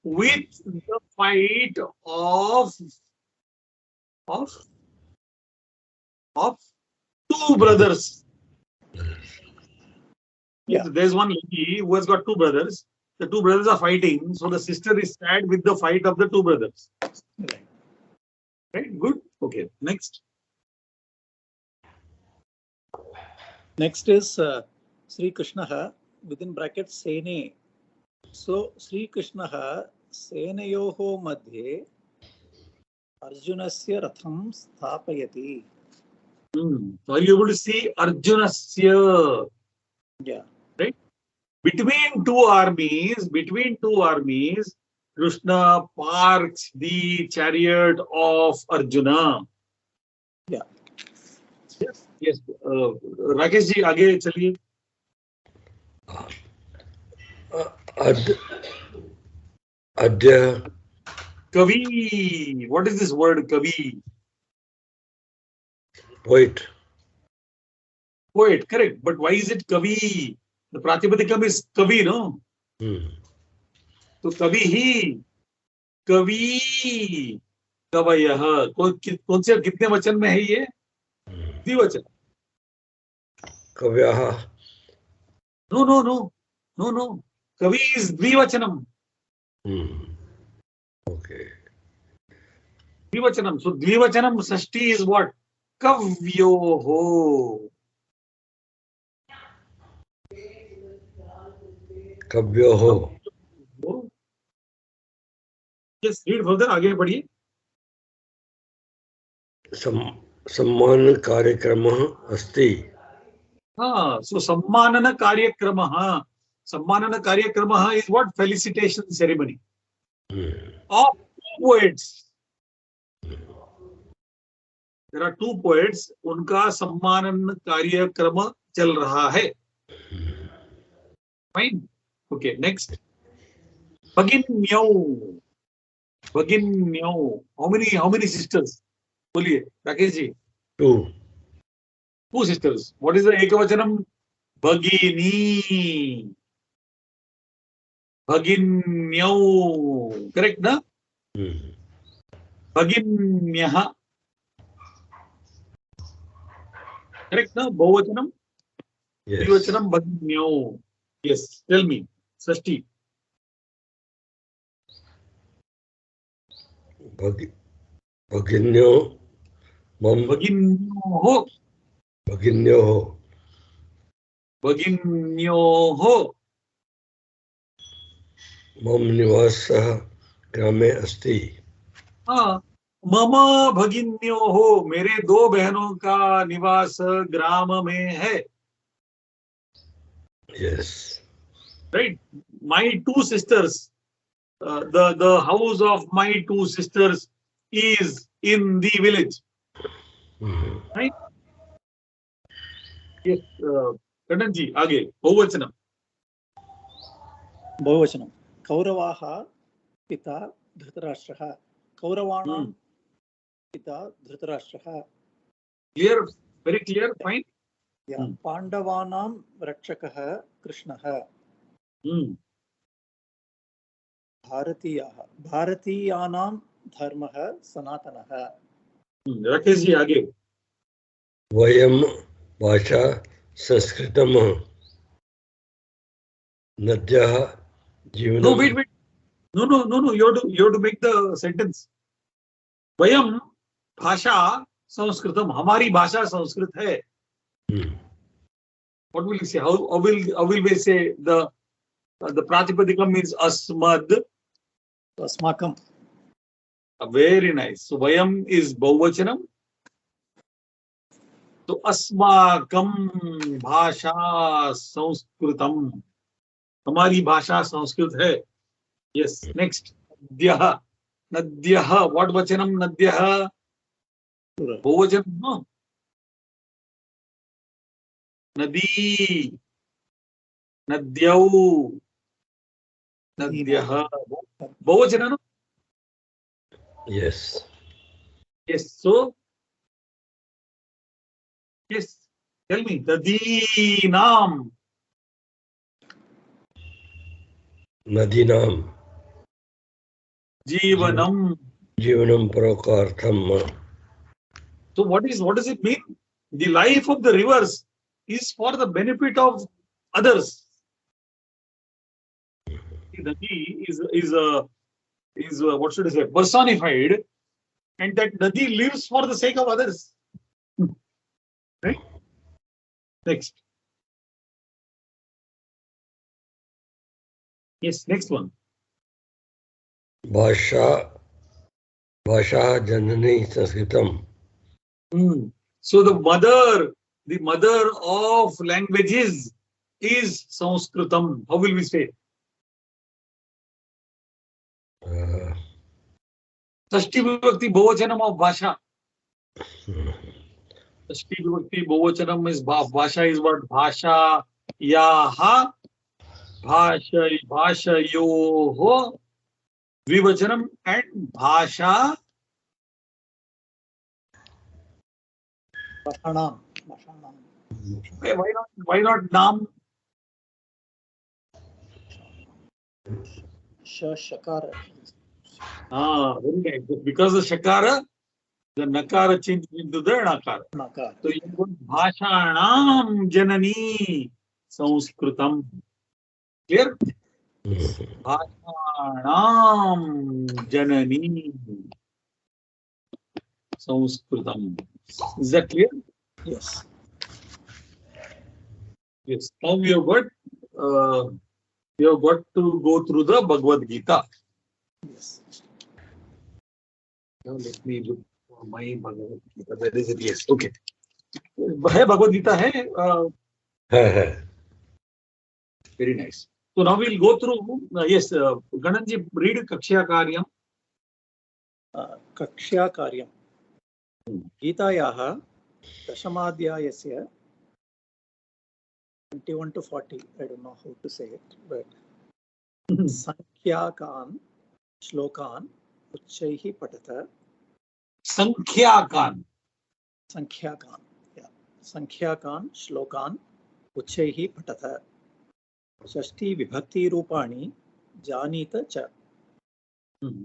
with the fight of two brothers. Yeah. There's one lady who has got two brothers. The two brothers are fighting, so the sister is sad with the fight of the two brothers. Right. Right? Good. Okay. Next. Next is Sri Krishna within brackets Sene. So Sri Krishna Senayoho Madhye Arjunasya Ratham Sthapayati. Are you able to see Arjunasya? Yeah. Right? Between two armies, Krishna parks the chariot of Arjuna. Yeah. Yes. Rakesh ji, आगे चलिए. Adya. Kavi. What is this word Kavi? Poet. Poet, correct. But why is it Kavi? The Pratipadikam is Kavi, no? So Kavi hi. Kavi. Kavayah. कौन से कितने वचन में है ये? द्विवचन. Kavyaha. No. Kavi is Dvivachanam. Okay. Dvivachanam. So Dvivachanam Sashti is what? Kavyoho. Kavyoho. Just read further. आगे बढ़िए. सम्मान कार्यक्रमः अस्ति. So Sammanana Karyakramaha. Sammanana Karyakramaha is what? Felicitation ceremony. Of two poets. There are two poets. उनका सम्मानन कार्यक्रम चल रहा है. Fine. Okay, next. Bhaginyau. How many sisters? बोलिए Rakesh ji. Two sisters. What is the ekavachanam? Bhagini. Bhaginyau. Correct, na? Bhaginyaha. Correct, na? Bahuvachanam? Yes. Trivachanam Bhaginyau. Yes. Tell me. Sashti. Bhaginyo मम Bhaginyoho. भगिन्योः Bhaginyoho. मम निवासः ग्रामे अस्ति. हाँ, मम भगिन्योहो, मेरे दो बहनों का निवास ग्राम में है. Yes. Right? My two sisters, the house of my two sisters is in the village. Mhm. Right? Yes. Kannan ji, आगे बहुवचनम. बहुवचनं कौरवाः पिता धृतराष्ट्रः कौरवाणां पिता धृतराष्ट्रः Clear, very clear, fine. पाण्डवानां रक्षकः कृष्णः भारतीयानां धर्मः सनातनः. राकेश जी आगे. वयं भाषा संस्कृतं नद्यः जीवनं. No, wait. No. You have to make the sentence. वयम भाषा संस्कृतम, हमारी भाषा संस्कृत है. What will you say? How will we say the pratipadikam is asmad? अस्माकं. Very nice. So vayam is bahuvachanam. So asmakam bhasha sanskritam. हमारी भाषा संस्कृत है. Yes. Next. Nadyah. What vachanam? Nadyah. बहुवचन. No. नदी. नद्यौ. नद्यः. बहुवचन. No? Yes. Yes. So. Yes. Tell me. Nadinam. नदीनां Jivanam. जीवनं परोक्षार्थं. So what does it mean? The life of the rivers is for the benefit of others. The Nadi is what should I say, personified, and that Nadi lives for the sake of others. Right? Next. Yes, next one. भाषा जननी संस्कृतम. So the mother of languages is Sanskritam. How will we say? Shashti Vibhakti Bahuvachanam of Bhasha. Shashti Vibhakti Bahuvachanam is Bhasha is what? Bhasha Yaha Bhashayoho Dvivachanam and Bhasha भाषाणां. Why not Nam? शकार. Very nice. Because the Shakara, the Nakara changed into the Nakara. So you put Bhashanam Janani Sanskritam. Clear? Bhashanam Janani Sanskritam. Is that clear? Yes. Yes. Now we have got to go through the Bhagavad Gita. Yes. Now let me look for my Bhagavad Gita. Where is it? Yes. Okay. है Bhagavad Gita है. Very nice. So now we'll go through. Yes, Gananji, read Kakshya Karyam. कक्ष्या कार्यं. गीतायाः दशमाध्यायस्य 21 to 40. I don't know how to say it, but संख्याकान् श्लोकान् उच्चैः पठत. संख्याकान् श्लोकान् उच्चैः पठत. षष्ठी विभक्ति रूपाणि जानीत च.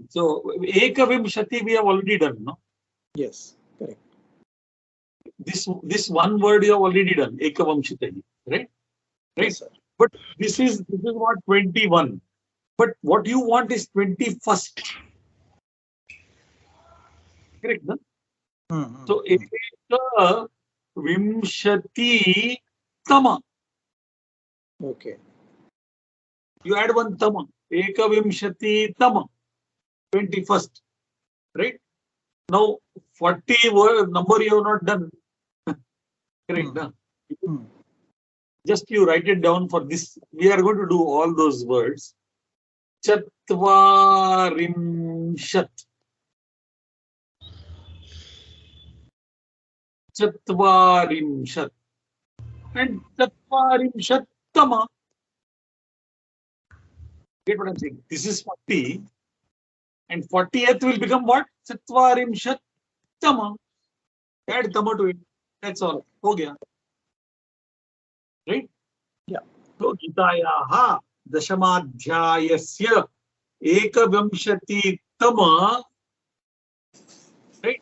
So Ekavimshati we have already done, no? Yes, correct. This one word you have already done, Ekavamshati, right? Yes, sir. But this is what 21. But what you want is 21st. Correct, no? So Eka Vimshati Tama. Okay. You add one Tama. Eka Vimshati Tama. 21st. Right? Now 40 word number you have not done. Correct. Hmm. Hmm. Just you write it down for this. We are going to do all those words. Chatvarimshat. Chatvarimshat. And Chatvarimshat Tama. Get what I'm saying? This is 40. And 40th will become what? Chatvarimshat Tama. Add Tama to it. That's all. Ho gaya. Right? Yeah. So Gitayaha Dashamadhyayasya Ekavamshati-tama, right?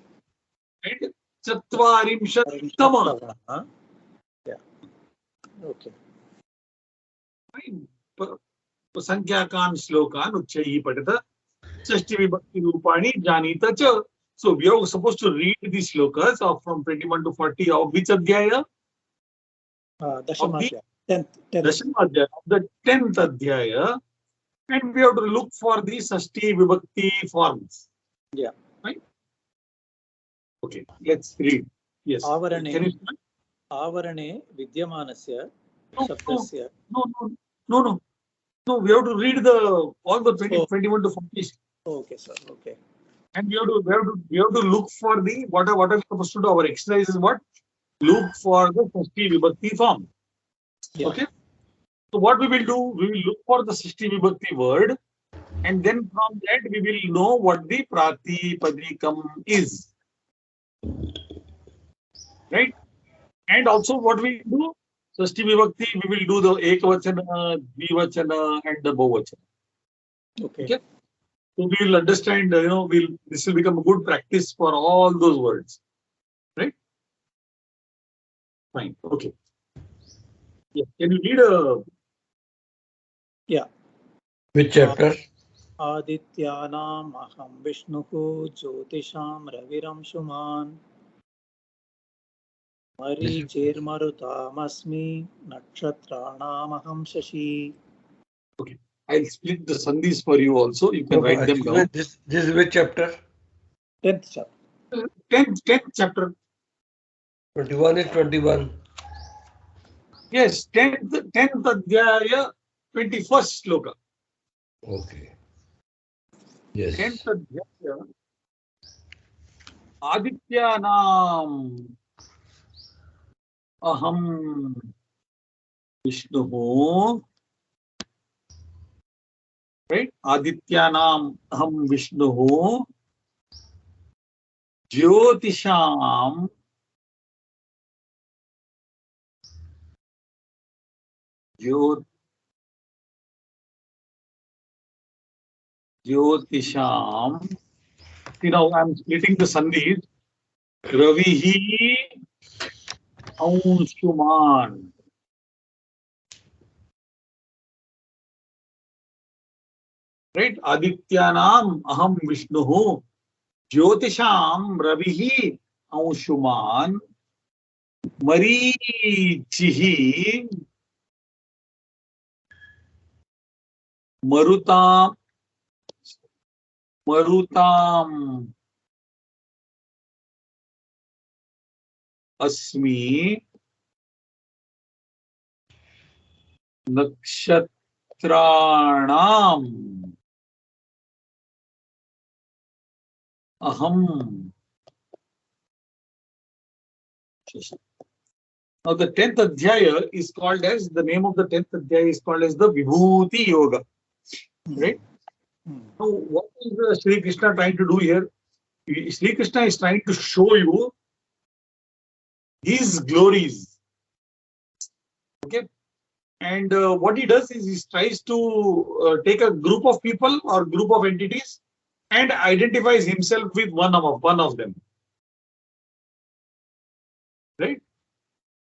And Chatvarimshat-tama. Yeah. Okay. Sankhyakan Shlokan Uchchayi Patata Shashti Vibhakti Rupani Janita Cha. So we are supposed to read these shlokas of from 21 to 40 of which adhyaya? Dashamadhyaya. 10th. Dashamadhyaya, of the 10th adhyaya. And we have to look for the Shashti Vibhakti forms. Yeah. Right? Okay, let's read. Yes. Avarane Vidyamanasya Shabdasya. No, we have to read all the 21 to 40. Okay, sir. Okay. And we have to look for the what are we supposed to do? Our exercise is what? Look for the Shashti Vibhakti form. Yeah. Okay. So what we will do? We will look for the Shashti Vibhakti word, and then from that we will know what the Pratipadikam is. Right? And also what we do? Shashti Vibhakti, we will do the Ekavachana, Dvivachana, and the Bahuvachana. Okay. So we will understand, this will become a good practice for all those words. Right? Fine. Okay. Yeah. Can you read Yeah. Which chapter? Adityanam aham Vishnuhu Jyotisham Raviramshuman Marichirmarutam asmi Nakshatranam aham Shashi. Okay. I'll split the sandhis for you also. You can write them down. This is which chapter? 10th chapter. 10th chapter. 21 is 21. Yes, 10th adhyaya, 21st sloka. Okay. Yes. 10th adhyaya. Adityanam aham Vishnuhu. Right? Adityanam aham Vishnuhu. Jyotisham Jyotisham. See, now I'm splitting the sandhis. Ravihi Anshuman. Right? Adityanam aham Vishnuhu. Jyotisham Ravihi Anshuman. Marichihi Marutam Asmi Nakshatranam Aham. Now the 10th adhyaya is called as, the name of the 10th adhyaya is called as the Vibhuti Yoga. Right? Now what is Sri Krishna trying to do here? Sri Krishna is trying to show you his glories. Okay? And what he does is he tries to take a group of people or group of entities and identifies himself with one of them. Right?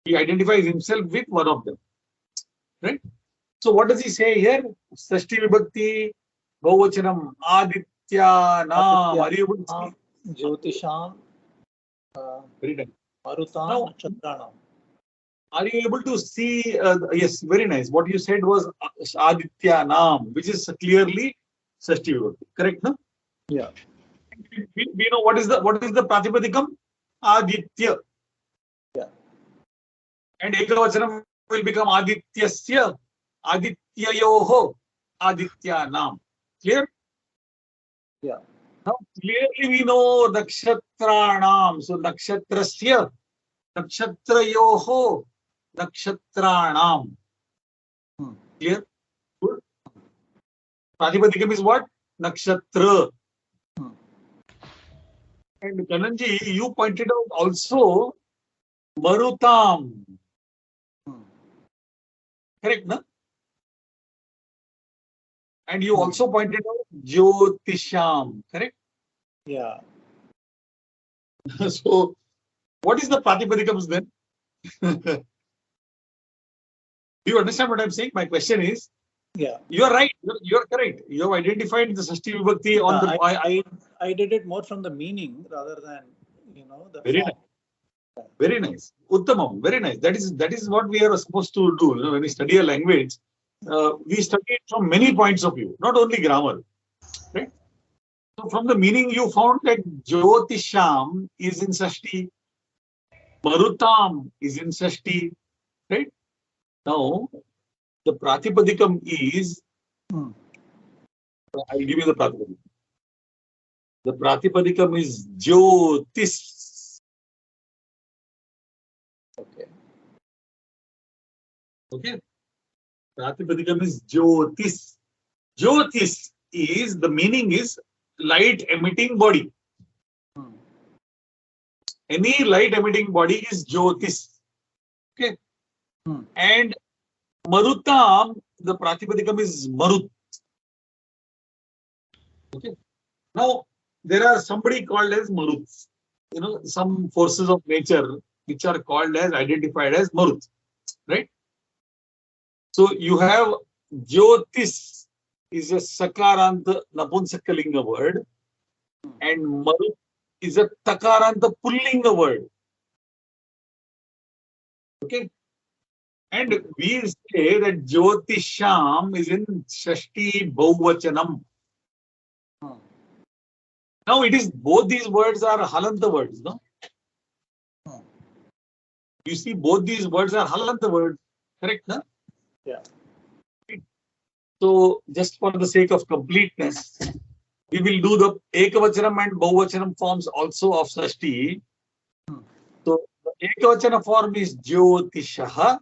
He identifies himself with one of them. Right? So what does he say here? Shashti Vibhakti, Bahuvachanam, Adityanam. Are you able to see? Jyotisham Very nice. Marutam Now, Nakshatranam. are you able to see? Yes, very nice. What you said was Aditya Nam, which is clearly Sashti Vibhakti. Correct, no? Yeah. We know what is the Pratipadikam? Aditya. Yeah. And Ekavachanam will become Adityasya, Adityayoho, Aditya Nam. Clear? Yeah. Now clearly we know Nakshatra. So Nakshatrasya, Nakshatrayoho, Nakshatranam. Clear? Good. Pratipadikam is what? Nakshatra. And Kananji, you pointed out also Marutam. Correct, no? And you also pointed out Jyotisham. Correct? Yeah. So, what is the Pratipadikams then? Do you understand what I'm saying? My question is, Yeah. you are right. You are correct. You have identified the Sashti Vibhakti on the. I did it more from the meaning rather than, the Very form. nice. Very nice. Uttamam. Very nice. That is what we are supposed to do. When we study a language, we study it from many points of view, not only grammar. Right? So from the meaning, you found that Jyotisham is in Sashti, Marutam is in Sashti, right? Now, the Pratipadikam is, I'll give you the Pratipadikam. The Pratipadikam is Jyotis. Okay. Okay? Pratipadikam is Jyotis. Jyotis is, the meaning is light emitting body. Any light emitting body is Jyotis. Okay? And Marutam, the Pratipadikam is Marut. Okay. Now, there are somebody called as Maruts. Some forces of nature which are called as, identified as Marut. Right? So, you have Jyotis is a Sakaranta Napunsakalinga word. And Marut is a Takaranta Pullinga word. Okay. And we say that Jyotisham is in Shashti Bahuvachanam. Now it is, both these words are Halanta words, no? You see, both these words are Halanta words, correct, no? Yeah. So just for the sake of completeness, we will do the Ekavachanam and Bahuvachanam forms also of Shashti. So the Ekavachana form is Jyotishaha,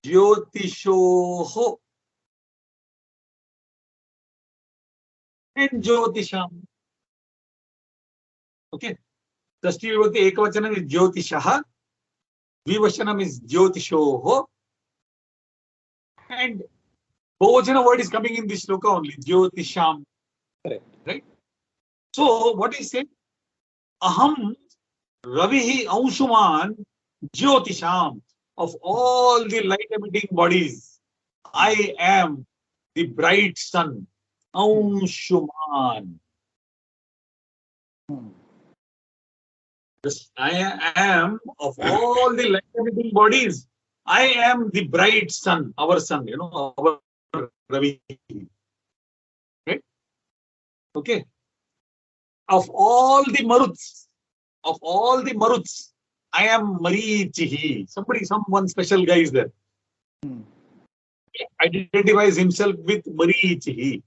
Jyotishoho, and Jyotisham. Okay. Shashti Vibhakti Ekavachanam is Jyotishaha, Vivachanam is Jyotishoho, and Bahuvachana word is coming in this shloka only, Jyotisham. Correct. Right? So what he said? Aham Ravihi Anshuman Jyotisham. Of all the light emitting bodies, I am the bright sun. Anshuman. Yes, I am of all the light emitting bodies. I am the bright sun, our sun, our Ravi. Right? Okay. Of all the Maruts, I am Marichihi. Someone special guy is there. Identifies himself with Marichihi.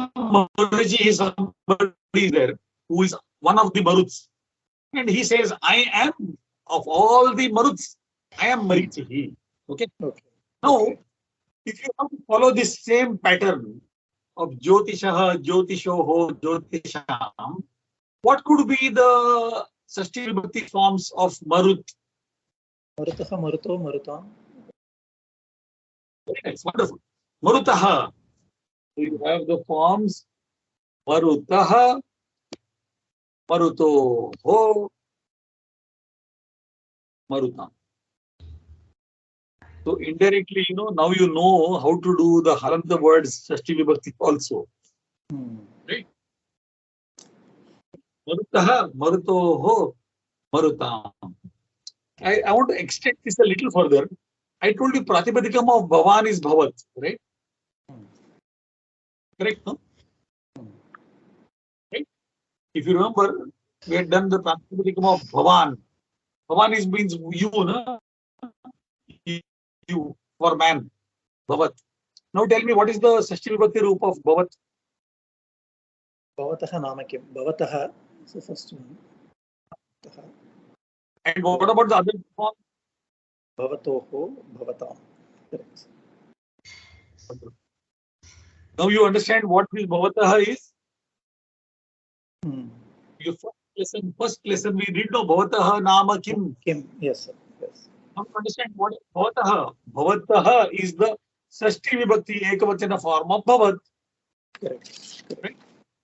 Marichihi, somebody there who is one of the Maruts. And he says, I am of all the Maruts, I am Marichihi. Okay. Now, if you have to follow this same pattern of Jyotishaha, Jyotishoho, Jyotisham, what could be the Shashti Vibhakti forms of Marut? Marutaha, Maruto, Marutam. It's wonderful. Marutaha. So you have the forms Marutaha, Marutoho, Marutam. So indirectly, now you know how to do the halanta words Shashti Vibhakti also. Right? Marutaha, Marutoho, Marutam. I want to extend this a little further. I told you Pratipadikam of Bhavan is Bhavat, right? Correct, no? Right? If you remember, we had done the Pratipadikam of Bhavan. Bhavan means you, no? You, for man, Bhavat. Now tell me, what is the Shashti Vibhakti Roop of Bhavat? Bhavataha Namakim. Bhavataha is the first one. And what about the other form? Bhavatoho, Bhavatam. Correct. Now you understand what this Bhavataha is? Your first lesson we did know Bhavataha Nama Kim. Kim, yes, sir. Yes. Now you understand what is Bhavataha. Bhavataha is the Shashti Vibhakti Ekavachana form of Bhavat. Correct. Right?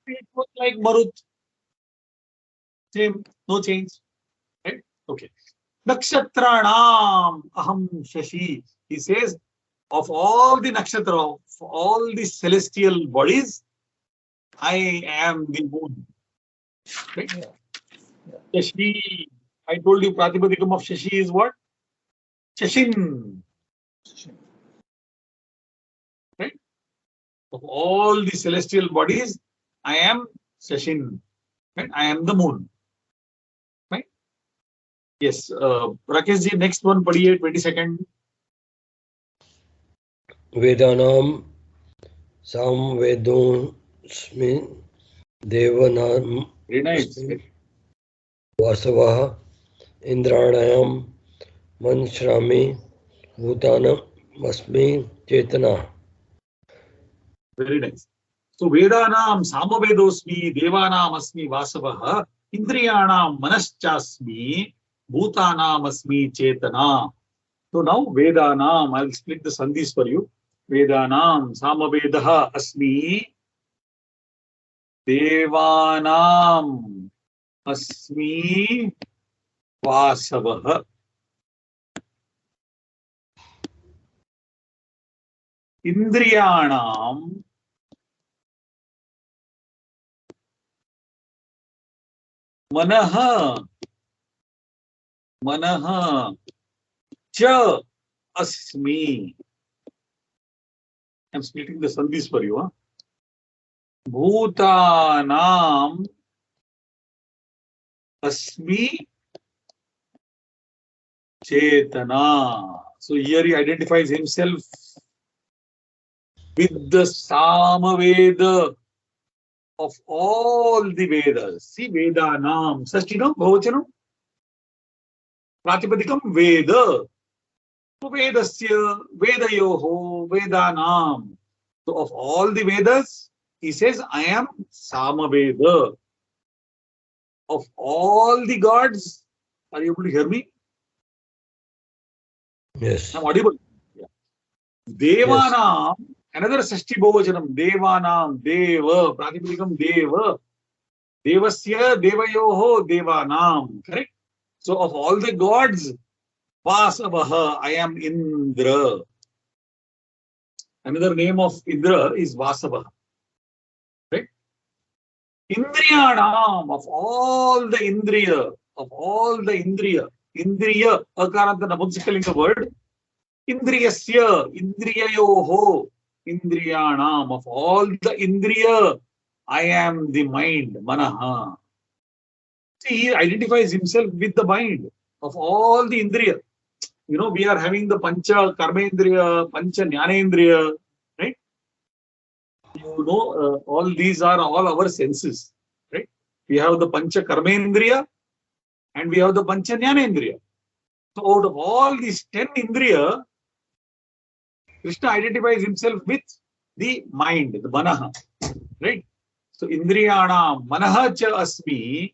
It was like Marut. Same, no change. Right? Okay. Nakshatranam aham shashi. He says, of all the nakshatra, of all the celestial bodies, I am the moon. Right? Yeah. Shashi. I told you Pratipadikam of Shashi is what? Shashin. Right? Of all the celestial bodies, I am Shashin. Right? I am the moon. Right? Yes. Rakesh ji, next one, padiye, 22nd. Vedanam samvedosmi devanam Very nice. vasavaha indranayam manshrami bhutanam asmi chetana. Very nice. So Vedanam Samavedosmi Devanam Asmi Vasavaha Indriyanam Manaschasmi Bhutanam Asmi Chetana. So now Vedanam, I will split the sandhis for you. Vedanam Samavedaha Asmi Devanam Asmi Vasavaha Indriyanam Manaha Cha Asmi. I'm splitting the sandhis for you. Bhutanam Asmi Chetana. So here he identifies himself with the Samaveda of all the Vedas. See, Vedanam. Sashtinam, Bhavachanam. Pratipadikam Veda. Vedasya, Vedayoho, Vedanam. So of all the Vedas, he says, I am Samaveda. Of all the gods, are you able to hear me? Yes. I'm audible. Yeah. Devanam, another Sashti Bhavachanam. Devanam, Deva, Pratipadikam Deva. Devasya, Devayoho, Devanam. Correct? So of all the gods, Vasavaha, I am Indra. Another name of Indra is Vasavaha. Right? Indriyanam, of all the Indriya, Indriya, Akaranta Napunsakalinga word, Indriyasya, Indriyayoho, Indriyanam, of all the Indriya, I am the mind, Manaha. See, he identifies himself with the mind of all the Indriya. You know, we are having the Pancha Karmendriya, Pancha Jnanendriya, right? You know, all these are all our senses, right? We have the Pancha Karmendriya and we have the Pancha Jnanendriya. So out of all these 10 Indriya, Krishna identifies himself with the mind, the Manaha, right? So Indriyana Manaha cha asmi,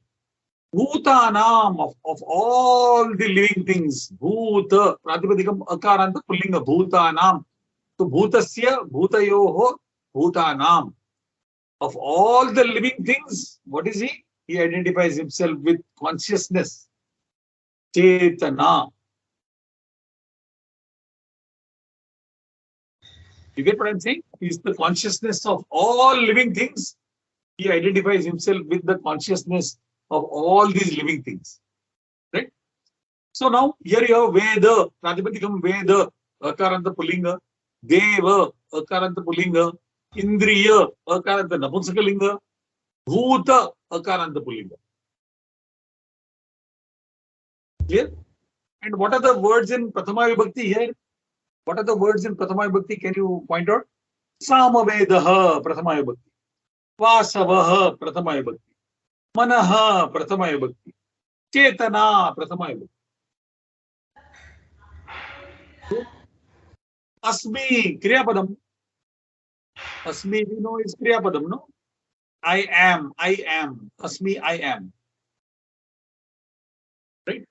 Bhutanam, of all the living things, Bhuta, Pratipadikam Akaranta Pullinga, Bhutanam. So Bhutasya, Bhutayoho, Bhutanam. Of all the living things, what is he? He identifies himself with consciousness, Chetana. You get what I'm saying? He's the consciousness of all living things. He identifies himself with the consciousness of all these living things. Right? So now here you have Veda, Pratipadikam Veda, Akaranta Pullinga, Deva, Akaranta Pullinga, Indriya, Akaranta Napunsakalinga, Bhuta, Akaranta Pullinga. Clear? And what are the words in Prathama Vibhakti here? What are the words in Prathama Vibhakti? Can you point out? Samavedaha, Prathama Vibhakti. Vasavaha, Prathama Vibhakti. Manaha, Prathama Vibhakti. Chetana, Prathama Vibhakti. Asmi, Kriyapadam. Asmi, we know is Kriyapadam, no? I am. Asmi, I am. Right?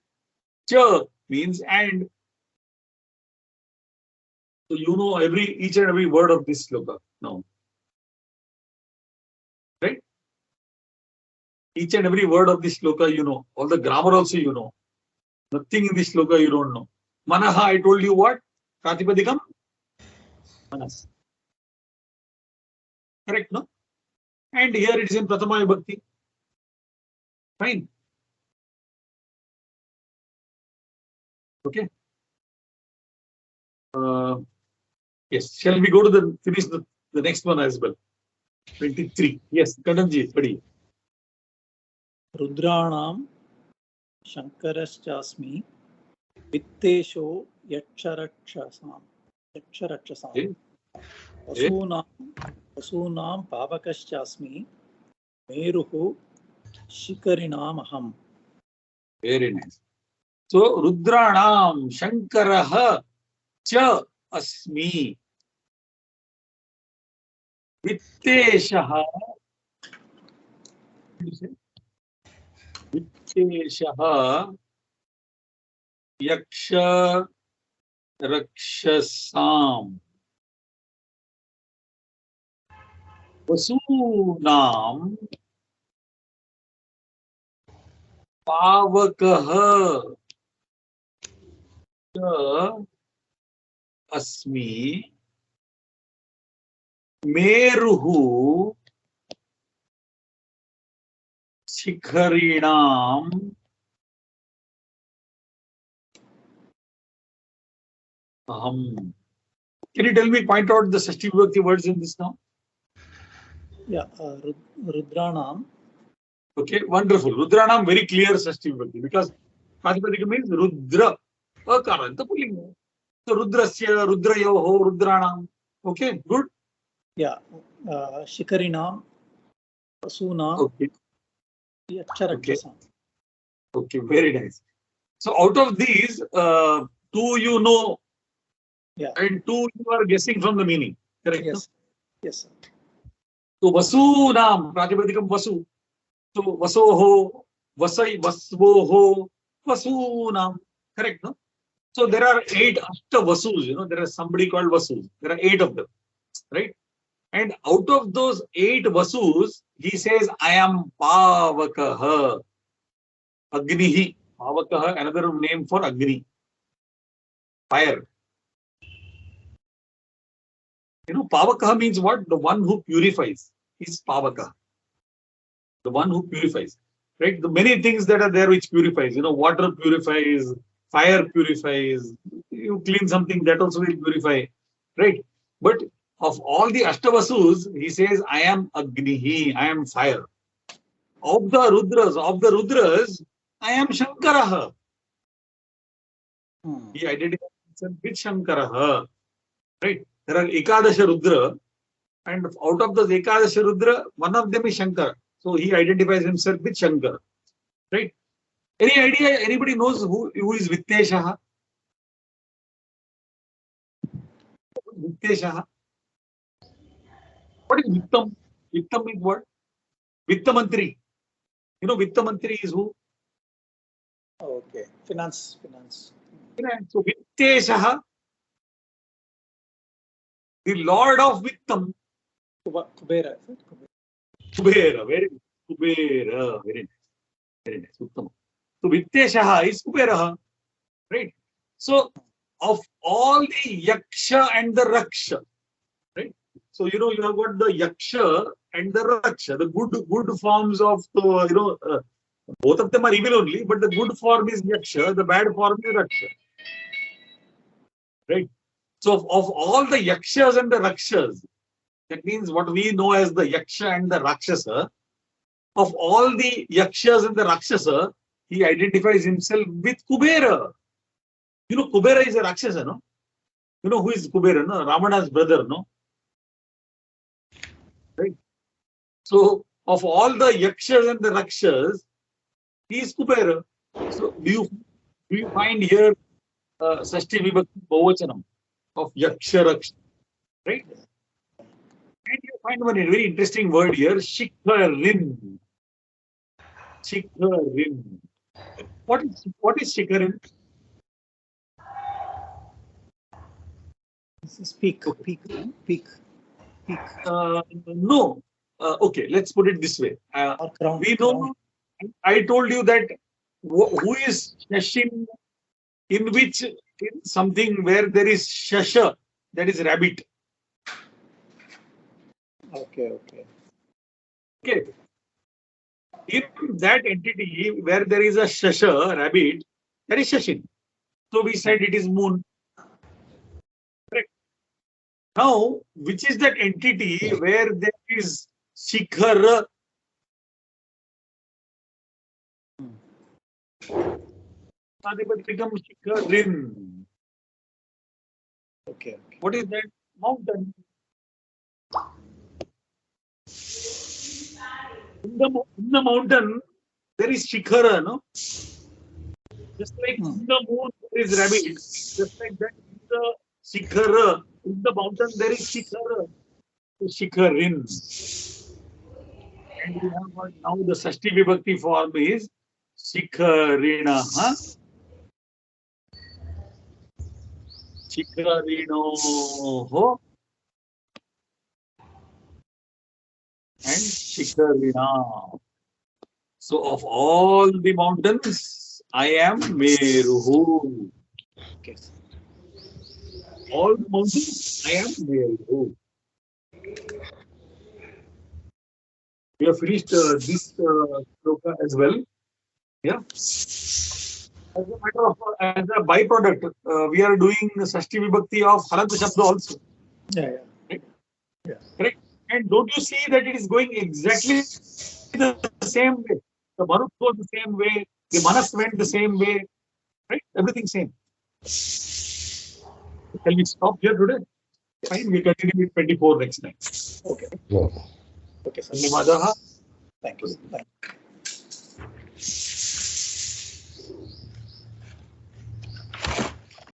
Cha means and. So you know each and every word of this sloka now. Right? Each and every word of this sloka you know. All the grammar also you know. Nothing in this sloka you don't know. Manaha, I told you what? Pratipadikam? Manas. Correct, no? And here it is in Prathama Vibhakti. Fine. Okay. Yes. Shall we go to finish the next one as well? 23. Yes, Kananji, study. Rudranam Shankarashasmi Vittesho Yaksharakshasam. Okay. Vasunam Pavakaschasmi Meruhu Shikarinam Aham. Very nice. So, Rudranam Shankaraha Cha Asmi Vitteshaha Yaksha Rakshasam Vasunam Pavakaha Cha Asmi Meruhu Shikharinam Aham. Can you tell me, point out the Shashti Vibhakti words in this now? Yeah, Rudranam. Okay, wonderful. Rudranam, very clear Shashti Vibhakti because Pratipadika means Rudra, Akaranta Pullinga. So Rudrasya, Rudrayoho, Rudranam. Okay, good. Yeah, Shikarinam, Vasunam, Okay. Yaksharakshasam. Okay, very nice. So out of these, two you know, Yeah. and two you are guessing from the meaning. Correct? Yes. Yes, sir. So Vasunam, Pratipadikam Vasu. So Vasoho, Vasai, Vasvoho, Vasunam. Correct, no? So there are 8 Ashta Vasus, you know, there is somebody called Vasus. There are 8 of them, right? And out of those 8 Vasus, he says, I am Pavakaha. Agnihi. Pavakaha, another name for Agni. Fire. You know, Pavakaha means what? The one who purifies is Pavakaha. The one who purifies. Right? The many things that are there which purifies. You know, water purifies, fire purifies. You clean something, that also will purify. Right? But of all the Ashtavasus, he says, I am Agnihi, I am fire. Of the Rudras, I am Shankaraha. He identifies himself with Shankaraha. Right? There are Ekadasha Rudra, and out of those Ekadasha Rudra, one of them is Shankara. So he identifies himself with Shankara. Right? Any idea? Anybody knows who is Vitteshaha? Vitteshaha. What is Vittam? Vittam means what? Vittamantri. You know, Vittamantri is who? Okay. Finance. So Vitteshaha, the Lord of Vittam. Kubera. Kubera, very good. Kubera, very nice. Very nice. Uttama. So Vitteshaha is Kuberaha. Right? So of all the Yaksha and the Raksha, So, you know, you have got the Yaksha and the Raksha, the good forms of, both of them are evil only, but the good form is Yaksha, the bad form is Raksha. Right? So, of all the Yakshas and the Rakshas, that means what we know as the Yaksha and the Rakshasa, of all the Yakshas and the Rakshasa, he identifies himself with Kubera. You know, Kubera is a Rakshasa, no? You know who is Kubera, no? Ravana's brother, no? Right? So, of all the Yakshas and the Rakshas, he is Kubera. So, do you find here Sashti Vibhakti Bahuvachanam of Yaksha Raksha? Right? And you find one very interesting word here, Shikharin. Shikharin. What is Shikharin? This is peak. No. Okay, let's put it this way. Or crown. We know, I told you that who is Shashin, in which, in something where there is Shasha, that is rabbit. Okay. Okay. In that entity where there is a Shasha, rabbit, there is Shashin. So we said it is moon. Correct. Now, which is that entity where there is Shikhar? It becomes Shikharin. Okay. What is that? Mountain. In the mountain, there is Shikhara, no? Just like in the moon, there is rabbit. Just like that, in the Shikhara, in the mountain, there is Shikhara. Shikharin. And we have got now the Sashti Vibhakti form is Shikharina. Shikharino and Shikharina. So of all the mountains, I am Meru. Okay. All the mountains, I am Meru. We have finished this sloka as well. Yeah. As a matter of, as a byproduct, we are doing Sashti Vibhakti of Haranta Shabda also. Yeah. Right? Yeah. Correct. And don't you see that it is going exactly the same way? The Marut goes the same way, the Manas went the same way, right? Everything same. Shall we stop here today? Fine, we continue with 24 next time. Okay. No. Okay, sir. Dhanyavadaha. Thank you.